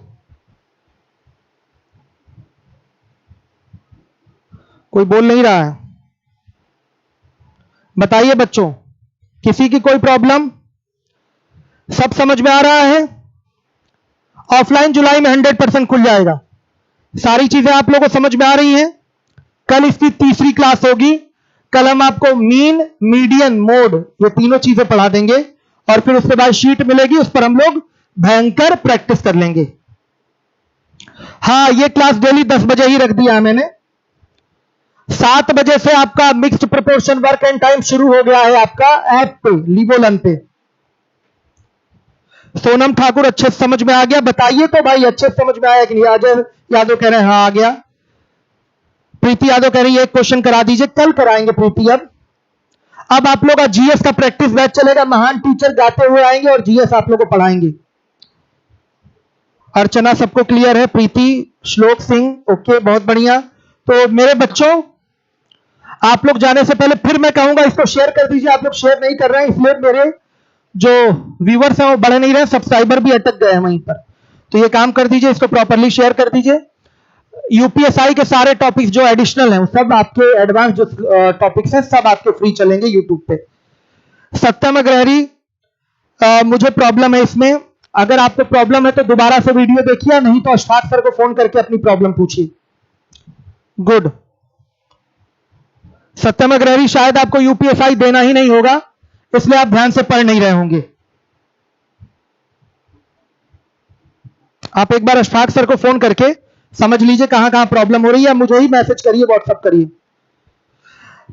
कोई बोल नहीं रहा है, बताइए बच्चों, किसी की कोई प्रॉब्लम? सब समझ में आ रहा है? ऑफलाइन जुलाई में 100% खुल जाएगा, सारी चीजें आप लोगों को समझ में आ रही हैं। कल इसकी तीसरी क्लास होगी, कल हम आपको मीन, मीडियन, मोड, ये तीनों चीजें पढ़ा देंगे, और फिर उसके बाद शीट मिलेगी, उस पर हम लोग भयंकर प्रैक्टिस कर लेंगे। हाँ, ये क्लास डेली 10 बजे ही रख दिया है मैंने। 7 बजे से आपका mixed proportion work and time शुरू हो गया है आपका ऐप पे, लीवोलन पे। सोनम ठाकुर अच्छे से समझ में आ गया? बताइए तो भाई, अच्छे से समझ में आया कि नहीं? अजय यादव कह रहे हैं हाँ आ गया। प्रीति यादव कह रही है एक क्वेश्चन करा दीजिए, कल कराएंगे प्रीति। अब आप लोग का जीएस का प्रैक्टिस बैच चलेगा, महान टीचर गाते हुए आएंगे और जीएस आप लोग को पढ़ाएंगे। अर्चना सबको क्लियर है? प्रीति, श्लोक सिंह, ओके, बहुत बढ़िया। तो मेरे बच्चों, आप लोग जाने से पहले फिर मैं कहूंगा इसको शेयर कर दीजिए। आप लोग शेयर नहीं कर रहे हैं, इसलिए मेरे जो व्यूवर्स हैं वो बढ़ नहीं रहे, सब्सक्राइबर भी अटक गए हैं वहीं पर। तो ये काम कर दीजिए, इसको प्रॉपरली शेयर कर दीजिए। यूपीएसआई के सारे टॉपिक्स जो एडिशनल हैं सब आपके, एडवांस जो टॉपिक्स हैं सब आपके फ्री चलेंगे यूट्यूब पे। सत्यम अग्रहरी, मुझे प्रॉब्लम है इसमें। अगर आपको प्रॉब्लम है तो दोबारा से वीडियो देखिए, नहीं तो अशफाक सर को फोन करके अपनी प्रॉब्लम पूछिए। गुड। सत्यम अग्रहरी, शायद आपको यूपीएसआई देना ही नहीं होगा, इसलिए आप ध्यान से पढ़ नहीं रहे होंगे। आप एक बार अशफाक सर को फोन करके समझ लीजिए कहां कहां प्रॉब्लम हो रही है, मुझे ही मैसेज करिए, व्हाट्सएप करिए।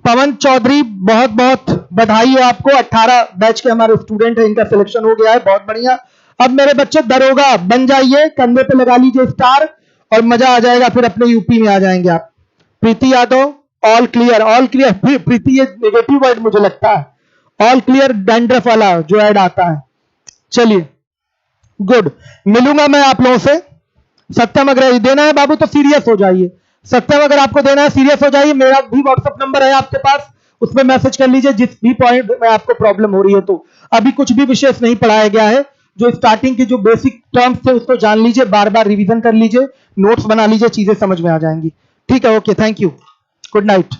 पवन चौधरी, बहुत बहुत बधाई हो आपको, 18 बैच के हमारे स्टूडेंट हैं, इनका सिलेक्शन हो गया है, बहुत बढ़िया। अब मेरे बच्चे दरोगा बन जाइए, कंधे पे लगा लीजिए स्टार और मजा आ जाएगा, फिर अपने यूपी में आ जाएंगे आप। Preeti Yadav, all clear, all clear. Preeti ये नेगेटिव वर्ड मुझे लगता है, ऑल क्लियर डैंड्रफ वाला जो ऐड आता है। चलिए गुड, मिलूंगा मैं आप लोगों से। सत्यम अगर देना है बाबू तो सीरियस हो जाइए। सत्यम अगर आपको देना है सीरियस हो जाइए, मेरा भी व्हाट्सएप नंबर है आपके पास, उसमें मैसेज कर लीजिए जिस भी पॉइंट में आपको प्रॉब्लम हो रही है। तो अभी कुछ भी विशेष नहीं पढ़ाया गया है, जो स्टार्टिंग के जो बेसिक टर्म्स थे उसको जान लीजिए, बार बार रिवीजन कर लीजिए, नोट्स बना लीजिए, चीजें समझ में आ जाएंगी। ठीक है, okay, thank you, good night.